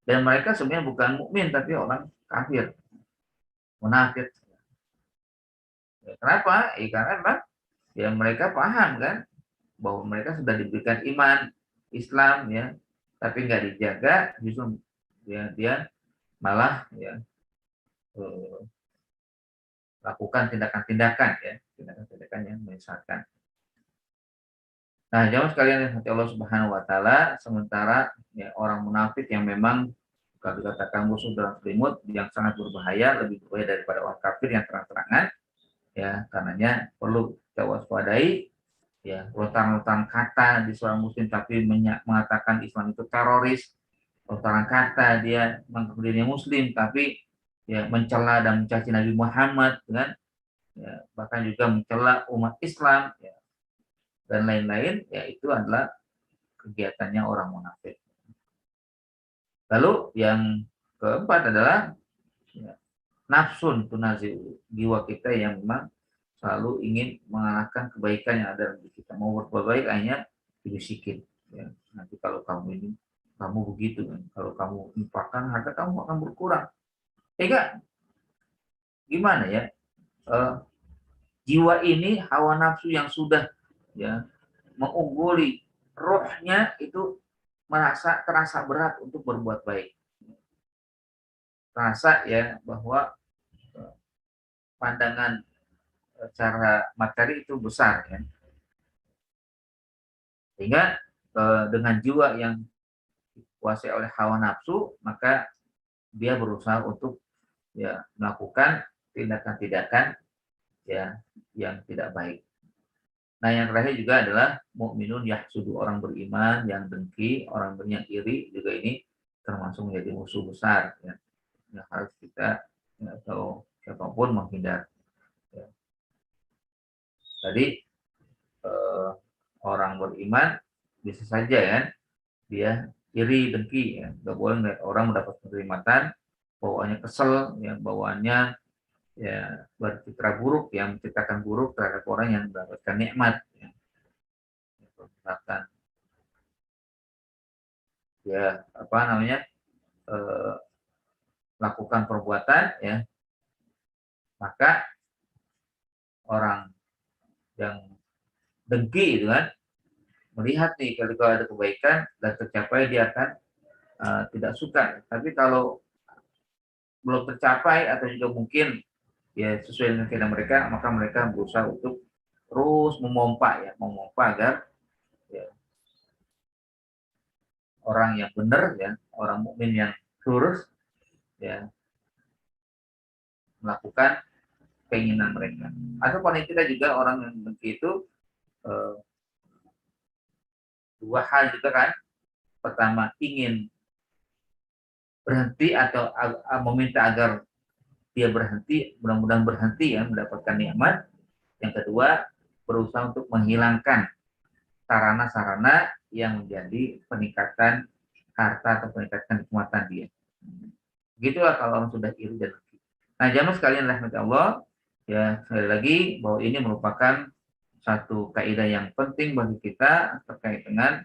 Dan mereka sebenarnya bukan mukmin tapi orang kafir, munafik. Ya, kenapa? Karena memang ya mereka paham kan bahwa mereka sudah diberikan iman Islam ya, tapi nggak dijaga, justru dia malah ya lakukan tindakan-tindakan ya, tindakan-tindakan yang menyesatkan. Nah, jamaah sekalian yang hati Allah Subhanahu wa taala, sementara ya, orang munafik yang memang kalau dikatakan musuh dalam selimut yang sangat berbahaya, lebih berbahaya daripada orang kafir yang terang-terangan, ya, karenanya perlu kita waspadai ya, lontaran-lontaran kata di seorang muslim tapi mengatakan Islam itu teroris, lontaran kata dia mengaku dirinya muslim tapi ya mencela dan mencaci Nabi Muhammad kan, ya, bahkan juga mencela umat Islam ya, dan lain-lain, ya itu adalah kegiatannya orang munafik. Lalu yang keempat adalah ya, nafsun tunazi'u, jiwa kita yang memang selalu ingin mengalahkan kebaikan yang ada di kita. Mau berbuat baik hanya dibisikin. Ya, nanti kalau kamu ini, kamu begitu kan. Kalau kamu infakkan, harta kamu akan berkurang. Enggak, gimana ya? Jiwa ini hawa nafsu yang sudah ya mengungguli rohnya itu terasa berat untuk berbuat baik. Terasa ya bahwa pandangan secara materi itu besar ya. Sehingga dengan jiwa yang dikuasai oleh hawa nafsu, maka dia berusaha untuk ya melakukan tindakan-tindakan ya yang tidak baik. Nah, yang terakhir juga adalah mukminun yahsudu, orang beriman yang dengki, orang yang iri juga ini termasuk menjadi musuh besar ya. Yang harus kita ya, atau siapapun menghindar. Ya. Tadi orang beriman bisa saja ya dia iri dengki ya, nggak boleh melihat orang mendapat kenikmatan, bawaannya kesel ya, bawaannya ya bercitra buruk, yang menciptakan buruk terhadap orang yang mendapatkan nikmat ya. Misalkan ya apa namanya eh, lakukan perbuatan ya, maka orang yang dengki itu kan melihat nih kalau ada kebaikan dan tercapai dia akan tidak suka. Tapi kalau belum tercapai atau juga mungkin ya sesuai dengan keinginan mereka, maka mereka berusaha untuk terus memompa agar ya, orang yang benar ya, orang mukmin yang lurus ya melakukan keinginan mereka. Atau paling tidak juga orang yang begitu dua hal juga kan. Pertama ingin berhenti atau meminta agar dia berhenti, mudah-mudahan berhenti ya mendapatkan nikmat. Yang kedua berusaha untuk menghilangkan sarana-sarana yang menjadi peningkatan harta atau peningkatan kenikmatan dia. Begitulah kalau orang sudah iri dan dengki. Nah, jamaah sekalian rahmat Allah, ya sekali lagi bahwa ini merupakan satu kaidah yang penting bagi kita terkait dengan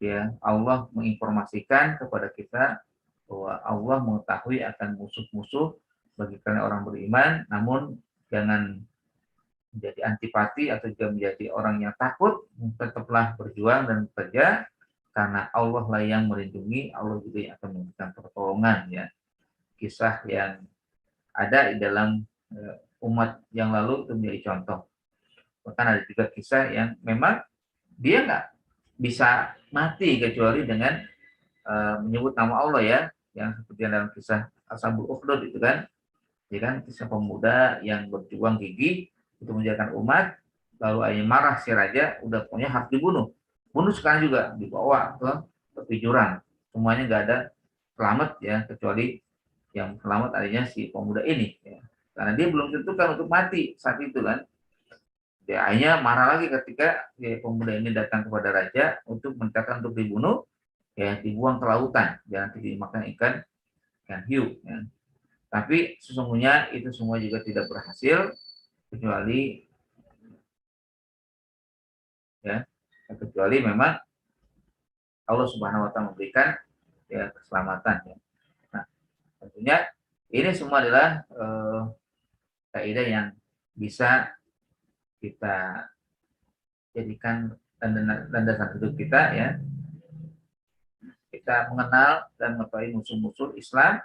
ya Allah menginformasikan kepada kita bahwa Allah mengetahui akan musuh-musuh bagi kalian orang beriman, namun jangan menjadi antipati atau juga menjadi orang yang takut, tetaplah berjuang dan bekerja karena Allah lah yang melindungi, Allah juga yang akan memberikan pertolongan ya. Kisah yang ada di dalam umat yang lalu itu menjadi contoh Bahkan ada juga kisah yang memang dia nggak bisa mati kecuali dengan menyebut nama Allah ya, yang seperti dalam kisah Ashabul Ukhdud itu kan, ya kan, kisah pemuda yang berjuang gigih untuk menjalankan umat, lalu akhirnya marah si raja, udah pokoknya harus dibunuh. Bunuh sekarang juga, dibawa ke tepi jurang. Semuanya nggak ada selamat ya, kecuali yang selamat adanya si pemuda ini. Ya. Karena dia belum tentukan untuk mati saat itu kan. Dia akhirnya marah lagi ketika ya, pemuda ini datang kepada raja untuk memintakan untuk dibunuh, ya dibuang ke lautan, jangan dimakan ikan hiu. Ya. Tapi sesungguhnya itu semua juga tidak berhasil kecuali ya kecuali memang Allah Subhanahu Wa Taala memberikan ya keselamatan. Ya. Nah, tentunya ini semua adalah kaidah yang bisa kita jadikan landasan hidup kita ya. Kita mengenal dan mengetahui musuh-musuh Islam,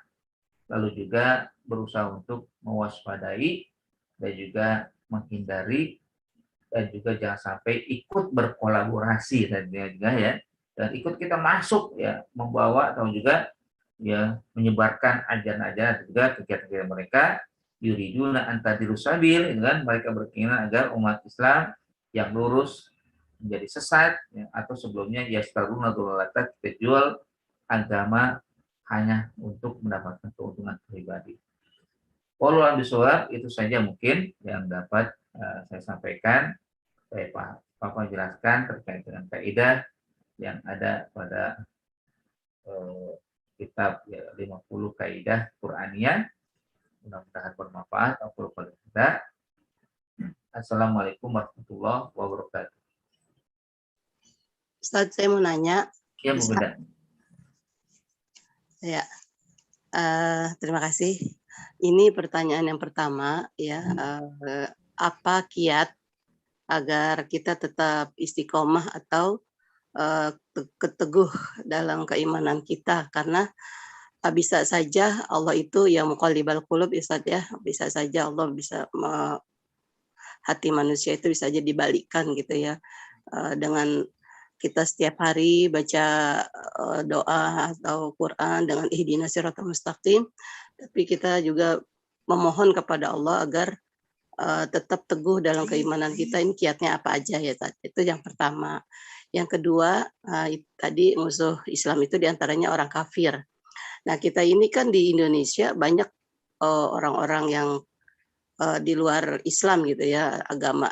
lalu juga berusaha untuk mewaspadai dan juga menghindari dan juga jangan sampai ikut berkolaborasi dan juga ya, dan ikut kita masuk ya, membawa atau juga ya menyebarkan ajaran-ajaran juga kegiatan-kegiatan mereka yuriduna antadilu sabil, kan mereka berkeinginan agar umat Islam yang lurus menjadi sesat ya, atau sebelumnya yastaruna dolalata, kita jual agama hanya untuk mendapatkan keuntungan pribadi. Wallahualam bishawab, itu saja mungkin yang dapat saya sampaikan. Saya Papa jelaskan terkait dengan kaidah yang ada pada kitab ya, 50 kaidah Qur'aniyah. Mudah-mudahan bermanfaat. Aku lupa kita. Assalamualaikum warahmatullahi wabarakatuh. Ustaz, saya mau nanya. Ya, Bu Bunda. Ya, terima kasih. Ini pertanyaan yang pertama ya. Apa kiat agar kita tetap istiqomah atau keteguh dalam keimanan kita? Karena bisa saja Allah itu yang muqallibal qulub ya Ustaz ya. Bisa saja Allah bisa hati manusia itu bisa aja dibalikkan gitu ya. Dengan kita setiap hari baca doa atau Quran dengan ihdinas siratal mustaqim, tapi kita juga memohon kepada Allah agar tetap teguh dalam keimanan kita. Ini kiatnya apa aja ya Tad? Itu yang pertama. Yang kedua, tadi musuh Islam itu diantaranya orang kafir. Nah kita ini kan di Indonesia banyak orang-orang yang di luar Islam gitu ya, agama,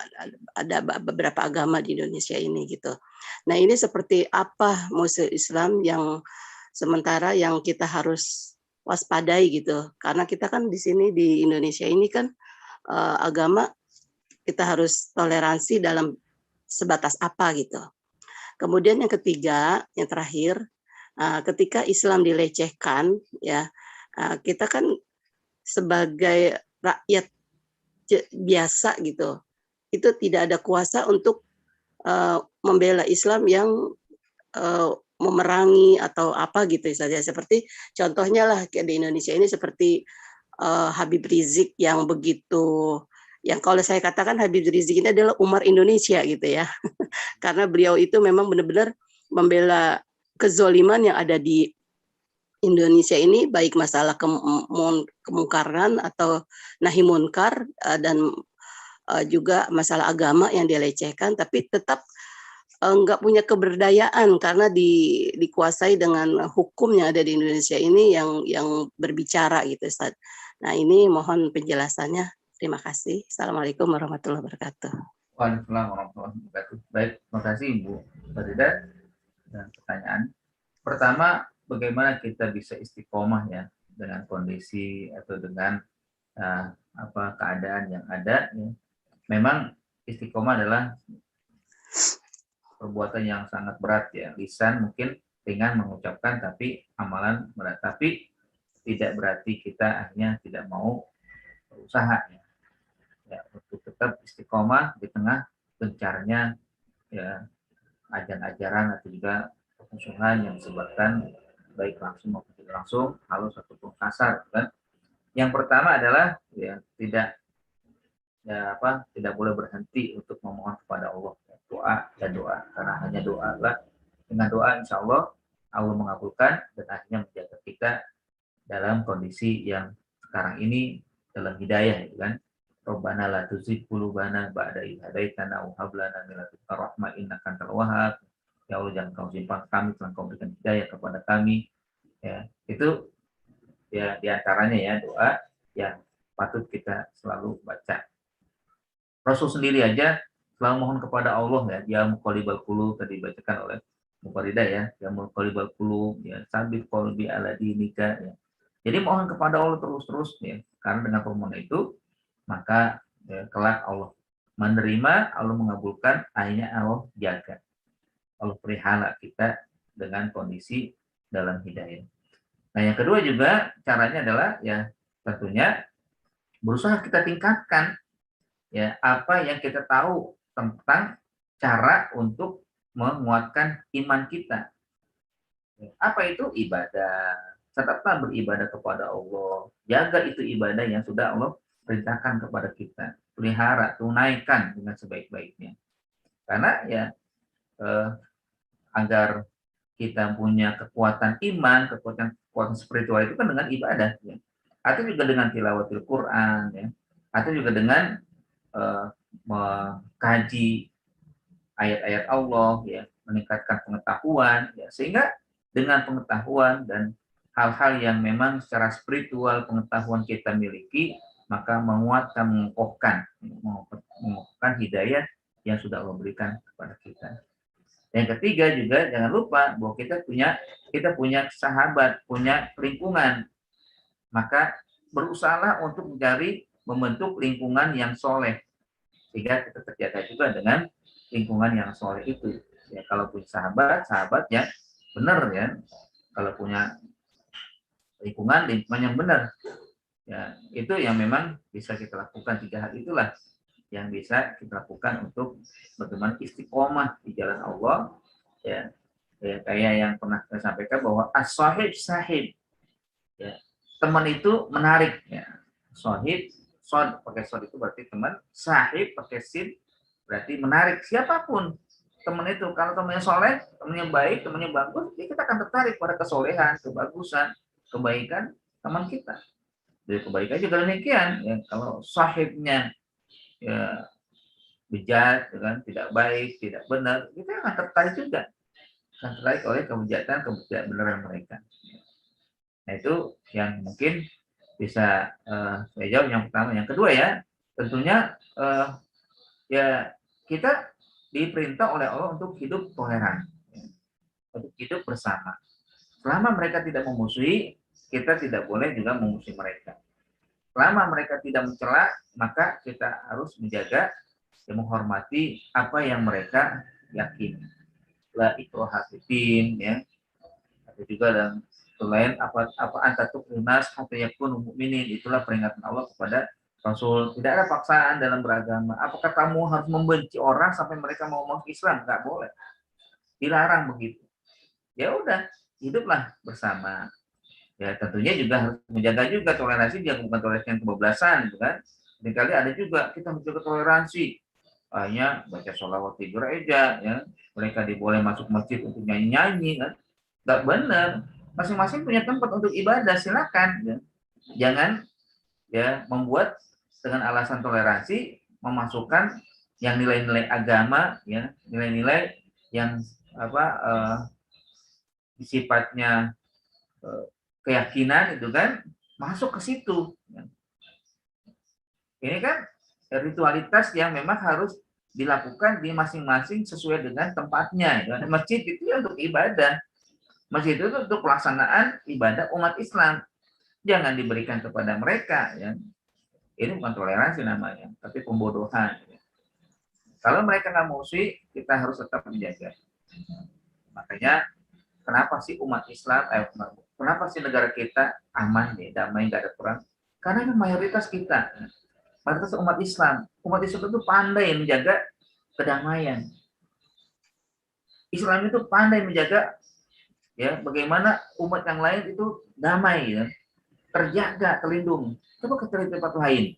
ada beberapa agama di Indonesia ini gitu. Nah ini seperti apa musuh Islam yang sementara yang kita harus waspadai gitu, karena kita kan di sini di Indonesia ini kan agama kita harus toleransi dalam sebatas apa gitu. Kemudian yang ketiga, yang terakhir, ketika Islam dilecehkan ya, kita kan sebagai rakyat biasa gitu, itu tidak ada kuasa untuk membela Islam yang memerangi atau apa gitu saja. Seperti contohnya lah di Indonesia ini seperti Habib Rizik yang begitu, yang kalau saya katakan Habib Rizik ini adalah Umar Indonesia gitu ya. Karena beliau itu memang benar-benar membela kezoliman yang ada di Indonesia ini, baik masalah kemungkaran atau nahi munkar dan juga masalah agama yang dilecehkan, tapi tetap nggak punya keberdayaan karena dikuasai dengan hukum yang ada di Indonesia ini yang berbicara gitu Ustaz. Nah ini mohon penjelasannya. Terima kasih. Assalamualaikum warahmatullahi wabarakatuh. Waalaikumsalam warahmatullahi wabarakatuh. Baik, terima kasih Ibu Farida dan pertanyaan. Pertama, bagaimana kita bisa istiqomah ya dengan kondisi atau dengan keadaan yang ada ya. Memang istiqomah adalah perbuatan yang sangat berat ya. Lisan mungkin ringan mengucapkan, tapi amalan berat. Tapi tidak berarti kita akhirnya tidak mau berusaha ya untuk tetap istiqomah di tengah gencarnya ya ajaran-ajaran atau juga permusuhan yang disebabkan baik langsung maupun tidak langsung, halus ataupun kasar kan. Yang pertama adalah ya tidak tidak boleh berhenti untuk memohon kepada Allah, doa dan doa, karena hanya doa lah, dengan doa insya Allah Allah mengabulkan dan akhirnya menjaga kita dalam kondisi yang sekarang ini dalam hidayah, gitu kan. Rabbana la tuzigh qulubana ba'da idh hadaitana wa hab lana min ladunka rahmah innaka antal wahhab. Ya Allah, jangan kau simpan kami, telah kau berikan hidayah kepada kami. Ya, itu ya diantaranya ya doa yang patut kita selalu baca. Rasul sendiri aja selalu mohon kepada Allah ya, ya muqallibal qulub, tadi dibacakan oleh Muqarridah ya muqallibal qulub, ya sabit qalbi ala dinika ya. Jadi mohon kepada Allah terus-terus ya, karena dengan permohonan itu maka ya, kelak Allah menerima, Allah mengabulkan, akhirnya Allah jaga, Allah pelihara kita dengan kondisi dalam hidayah. Nah, yang kedua juga caranya adalah ya tentunya berusaha kita tingkatkan ya apa yang kita tahu tentang cara untuk menguatkan iman kita. Apa itu ibadah? Tetaplah beribadah kepada Allah. Jaga itu ibadah yang sudah Allah perintahkan kepada kita. Pelihara, tunaikan dengan sebaik-baiknya. Karena ya agar kita punya kekuatan iman, kekuatan spiritual itu kan dengan ibadah. Ya. Atau juga dengan tilawatil Quran, ya. Atau juga dengan mengkaji ayat-ayat Allah, ya, meningkatkan pengetahuan, ya, sehingga dengan pengetahuan dan hal-hal yang memang secara spiritual pengetahuan kita miliki, maka menguatkan, mengokohkan hidayah yang sudah Allah berikan kepada kita. Yang ketiga juga jangan lupa bahwa kita punya sahabat, punya lingkungan, maka berusahalah untuk mencari membentuk lingkungan yang soleh, sehingga kita terjaga juga dengan lingkungan yang soleh itu. Ya, kalau punya sahabat yang benar ya. Kalau punya lingkungan yang benar, ya itu yang memang bisa kita lakukan. 3 hal itulah yang bisa kita lakukan untuk bagaimana istiqomah di jalan Allah. Ya, kayak yang pernah saya sampaikan bahwa as-sahib sahib. Ya, teman itu menarik. Ya, sahib, sod pakai sod itu berarti teman, sahib pakai sin berarti menarik. Siapapun teman itu, kalau temannya soleh, temannya baik, temannya bagus, ya kita akan tertarik pada kesolehan, kebagusan, kebaikan teman kita. Dari kebaikan juga demikian. Ya, kalau sahibnya ya bejat, kan, tidak baik, tidak benar, kita akan tertarik juga, akan tertarik oleh kebenaran mereka. Nah itu yang mungkin bisa saya jawab yang pertama. Yang kedua ya, tentunya ya kita diperintah oleh Allah untuk hidup toleran, untuk hidup bersama. Selama mereka tidak memusuhi, kita tidak boleh juga memusuhi mereka. Selama mereka tidak mencela, maka kita harus menjaga dan menghormati apa yang mereka yakini. La ikraha fiddin, ya. Ada juga dalam selain apa antatuk lunas hatta yakunu mu'minin, itulah peringatan Allah kepada Rasul. Tidak ada paksaan dalam beragama. Apakah kamu harus membenci orang sampai mereka mau masuk Islam? Enggak boleh. Dilarang begitu. Ya udah, hiduplah bersama. Ya tentunya juga harus menjaga juga toleransi, jangan bukan toleransi yang kebablasan, gitu kan. Kali ada juga kita menjaga toleransi, hanya baca sholawat di gereja, ya mereka diboleh masuk masjid untuk nyanyi-nyanyi, kan nggak benar. Masing-masing punya tempat untuk ibadah, silakan. Ya. Jangan ya membuat dengan alasan toleransi memasukkan yang nilai-nilai agama, ya nilai-nilai yang sifatnya keyakinan itu kan masuk ke situ. Ini kan ritualitas yang memang harus dilakukan di masing-masing sesuai dengan tempatnya. Masjid itu ya untuk ibadah. Masjid itu untuk pelaksanaan ibadah umat Islam. Jangan diberikan kepada mereka. Ya. Ini bukan toleransi namanya, tapi pembodohan. Kalau mereka nggak mau sih, kita harus tetap menjaga. Makanya kenapa sih umat Islam, kenapa sih negara kita aman, damai, nggak ada perang? Karena mayoritas kita, mayoritas umat Islam itu pandai menjaga kedamaian. Islam itu pandai menjaga ya bagaimana umat yang lain itu damai, ya, terjaga, terlindungi. Coba kita lihat tempat lain.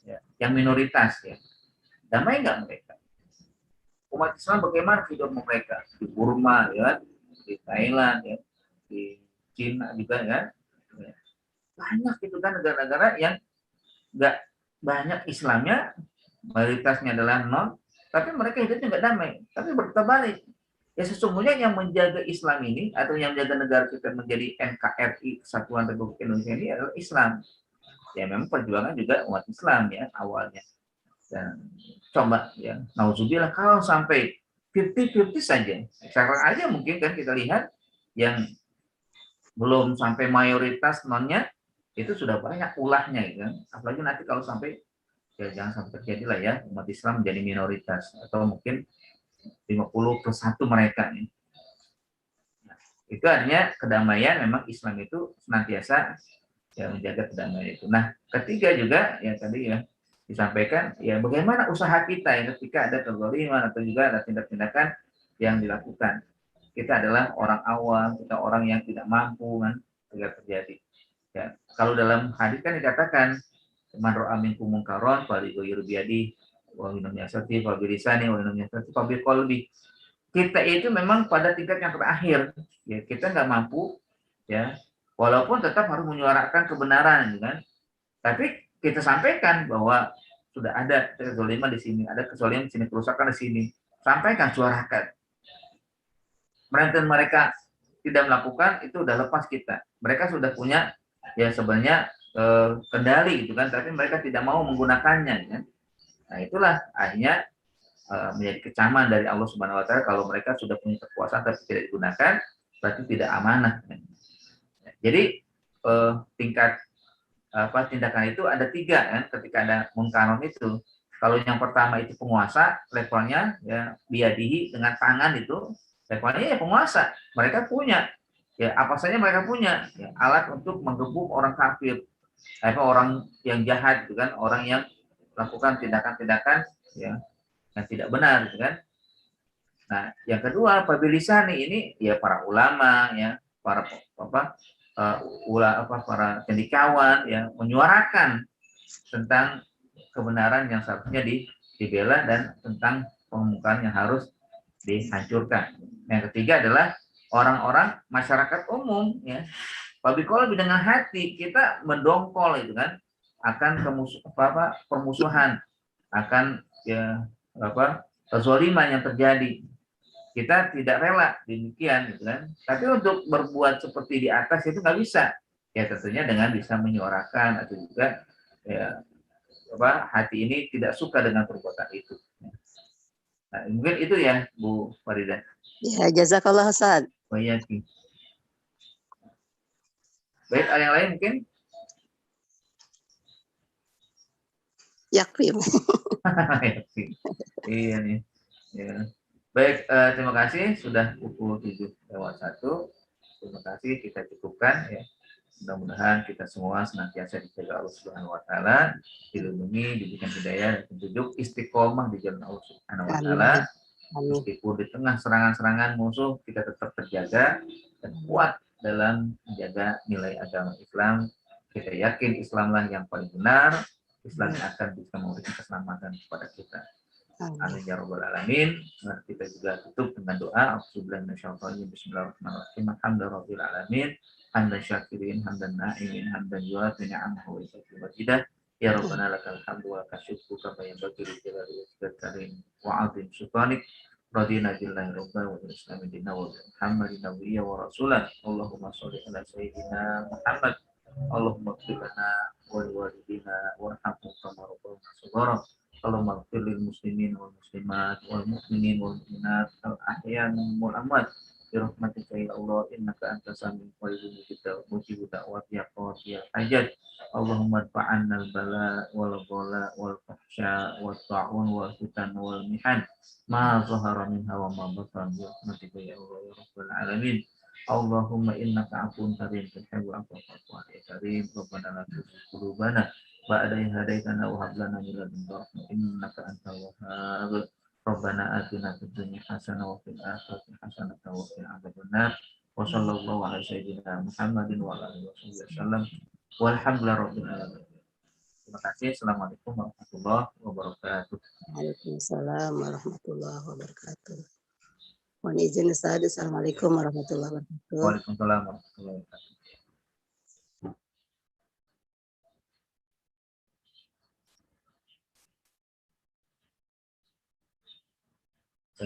ya, yang minoritas ya. Damai nggak mereka? Umat Islam bagaimana hidup mereka di Burma ya, di Thailand ya, di Cina juga ya. Ya. Banyak itu kan negara-negara yang nggak banyak Islamnya, mayoritasnya adalah non, tapi mereka hidupnya nggak damai. Tapi berbalik, ya sesungguhnya yang menjaga Islam ini atau yang menjaga negara kita menjadi NKRI Kesatuan Republik Indonesia ini adalah Islam. Ya memang perjuangan juga umat Islam ya awalnya. Dan coba ya, nauzubillah kalau sampai 50-50 saja. Sekarang aja mungkin kan kita lihat yang belum sampai mayoritas nonnya itu sudah banyak ulahnya gitu kan. Apalagi nanti kalau sampai ya jangan sampai terjadi lah ya umat Islam menjadi minoritas atau mungkin 50+1 mereka nih. Nah, itu artinya kedamaian memang Islam itu senantiasa ya menjaga kedamaian itu. Nah, ketiga juga yang tadi ya disampaikan ya bagaimana usaha kita ya ketika ada kezaliman atau juga ada tindak-tindakan yang dilakukan. Kita adalah orang awam, kita orang yang tidak mampu kan jika terjadi. Ya, kalau dalam hadis kan dikatakan man ra'a minkum munkaran falyughayyir bi yadihi wa min yasati fa bi lisani wa min yasati fa bi qalbi. Kita itu memang pada tingkat yang terakhir. Ya, kita nggak mampu ya. Walaupun tetap harus menyuarakan kebenaran gitu kan. Tapi kita sampaikan bahwa sudah ada kezaliman di sini, ada kezaliman di sini, kerusakan di sini. Sampaikan, suarakan. Mereka tidak melakukan itu udah lepas kita. Mereka sudah punya ya sebenarnya kendali gitu kan, tapi mereka tidak mau menggunakannya ya. Nah itulah akhirnya menjadi kecaman dari Allah Subhanahu Wa Taala kalau mereka sudah punya kekuasaan tapi tidak digunakan, berarti tidak amanah. Jadi tingkat tindakan itu ada 3 kan, ketika ada munkaron itu. Kalau yang pertama itu penguasa, levelnya ya biadihi dengan tangan itu, levelnya ya penguasa. Mereka punya ya apa saja mereka punya ya, alat untuk menggebuk orang kafir, orang yang jahat gitu kan, orang yang melakukan tindakan-tindakan ya yang tidak benar gitu kan. Nah, yang kedua pabilisani ini ya para ulama ya, para para cendekiawan ya menyuarakan tentang kebenaran yang seharusnya dibela dan tentang pemungkaran yang harus dihancurkan. Yang ketiga adalah orang-orang masyarakat umum ya. Pabikol dengan hati kita mendongkol itu kan akan permusuhan, akan ya kezaliman yang terjadi. Kita tidak rela demikian gitu kan. Tapi untuk berbuat seperti di atas itu nggak bisa. Ya tentunya dengan bisa menyuarakan atau juga ya hati ini tidak suka dengan perbuatan itu. Nah, mungkin itu ya Bu Farida. Ya, jazakallah Ustaz. Baik, ada yang lain mungkin? Yakrim. Iya nih. Ya. Baik, terima kasih sudah pukul 7:01. Terima kasih, kita cukupkan ya. Mudah-mudahan kita semua senantiasa dijaga Allah Subhanahu Wa Taala, dilindungi, diberikan hidayah dan petunjuk, istiqomah di jalan Allah Subhanahu Wa Taala. Meskipun di tengah serangan-serangan musuh, kita tetap terjaga dan kuat dalam menjaga nilai agama Islam. Kita yakin Islamlah yang paling benar, Islam yang akan bisa memberikan keselamatan kepada kita. Amin ya rabbal alamin. Nah, kita juga tutup dengan doa. Bismillahirrahmanirrahim. Alhamdulillahirabbil alamin. Hamdan syakirin, hamdan na'imin, hamdan yuafi ni'amahu wa yukafiru. Ya Rabbana lakal hamdu wa lakal syukru kama yanbaghi li jalali wajhikal karim wa 'azim sultanik. Radina billahi rabban wa bil islami dinan wa Muhammadin nabiyyan wa rasulan. Allahumma shalli ala sayyidina Muhammad. Allahumma ighfir lana wa liwalidina warhamhum kama rabbayana shaghira. Allahumma ighfir lil muslimin wal muslimat wal mu'minin wal mu'minat al ahya wal amwat. Birahmatika ya Allah innaka antas samiul qarib mujib da'wat ya qadiyal hajat. Allahumma adfa'anna al-bala wal ghala wal fahsya wal ta'un wal fitan wal mihan ma zahara minha wa ma batan birahmatika ya Allah ya rabbal alamin. Allahumma innaka afuwun karim tuhibbul afwa fa'fu ya karim. Rabbana la tuzigh qulubana ba'da idh hadaytana wa hab lana min ladunka rahmah innaka antal wahhab. Rabbana atina fid dunya hasanah wa fil akhirati hasanah wa qina adzabannar. Wa sallallahu ala sayyidina Muhammadin wa ala alihi wasallam. Walhamdulillahirabbil alamin. Terima kasih. Assalamualaikum warahmatullahi wabarakatuh. Waalaikumsalam warahmatullahi wabarakatuh. Mohon izin Ustaz. Assalamualaikum warahmatullahi wabarakatuh. Waalaikumsalam warahmatullahi wabarakatuh.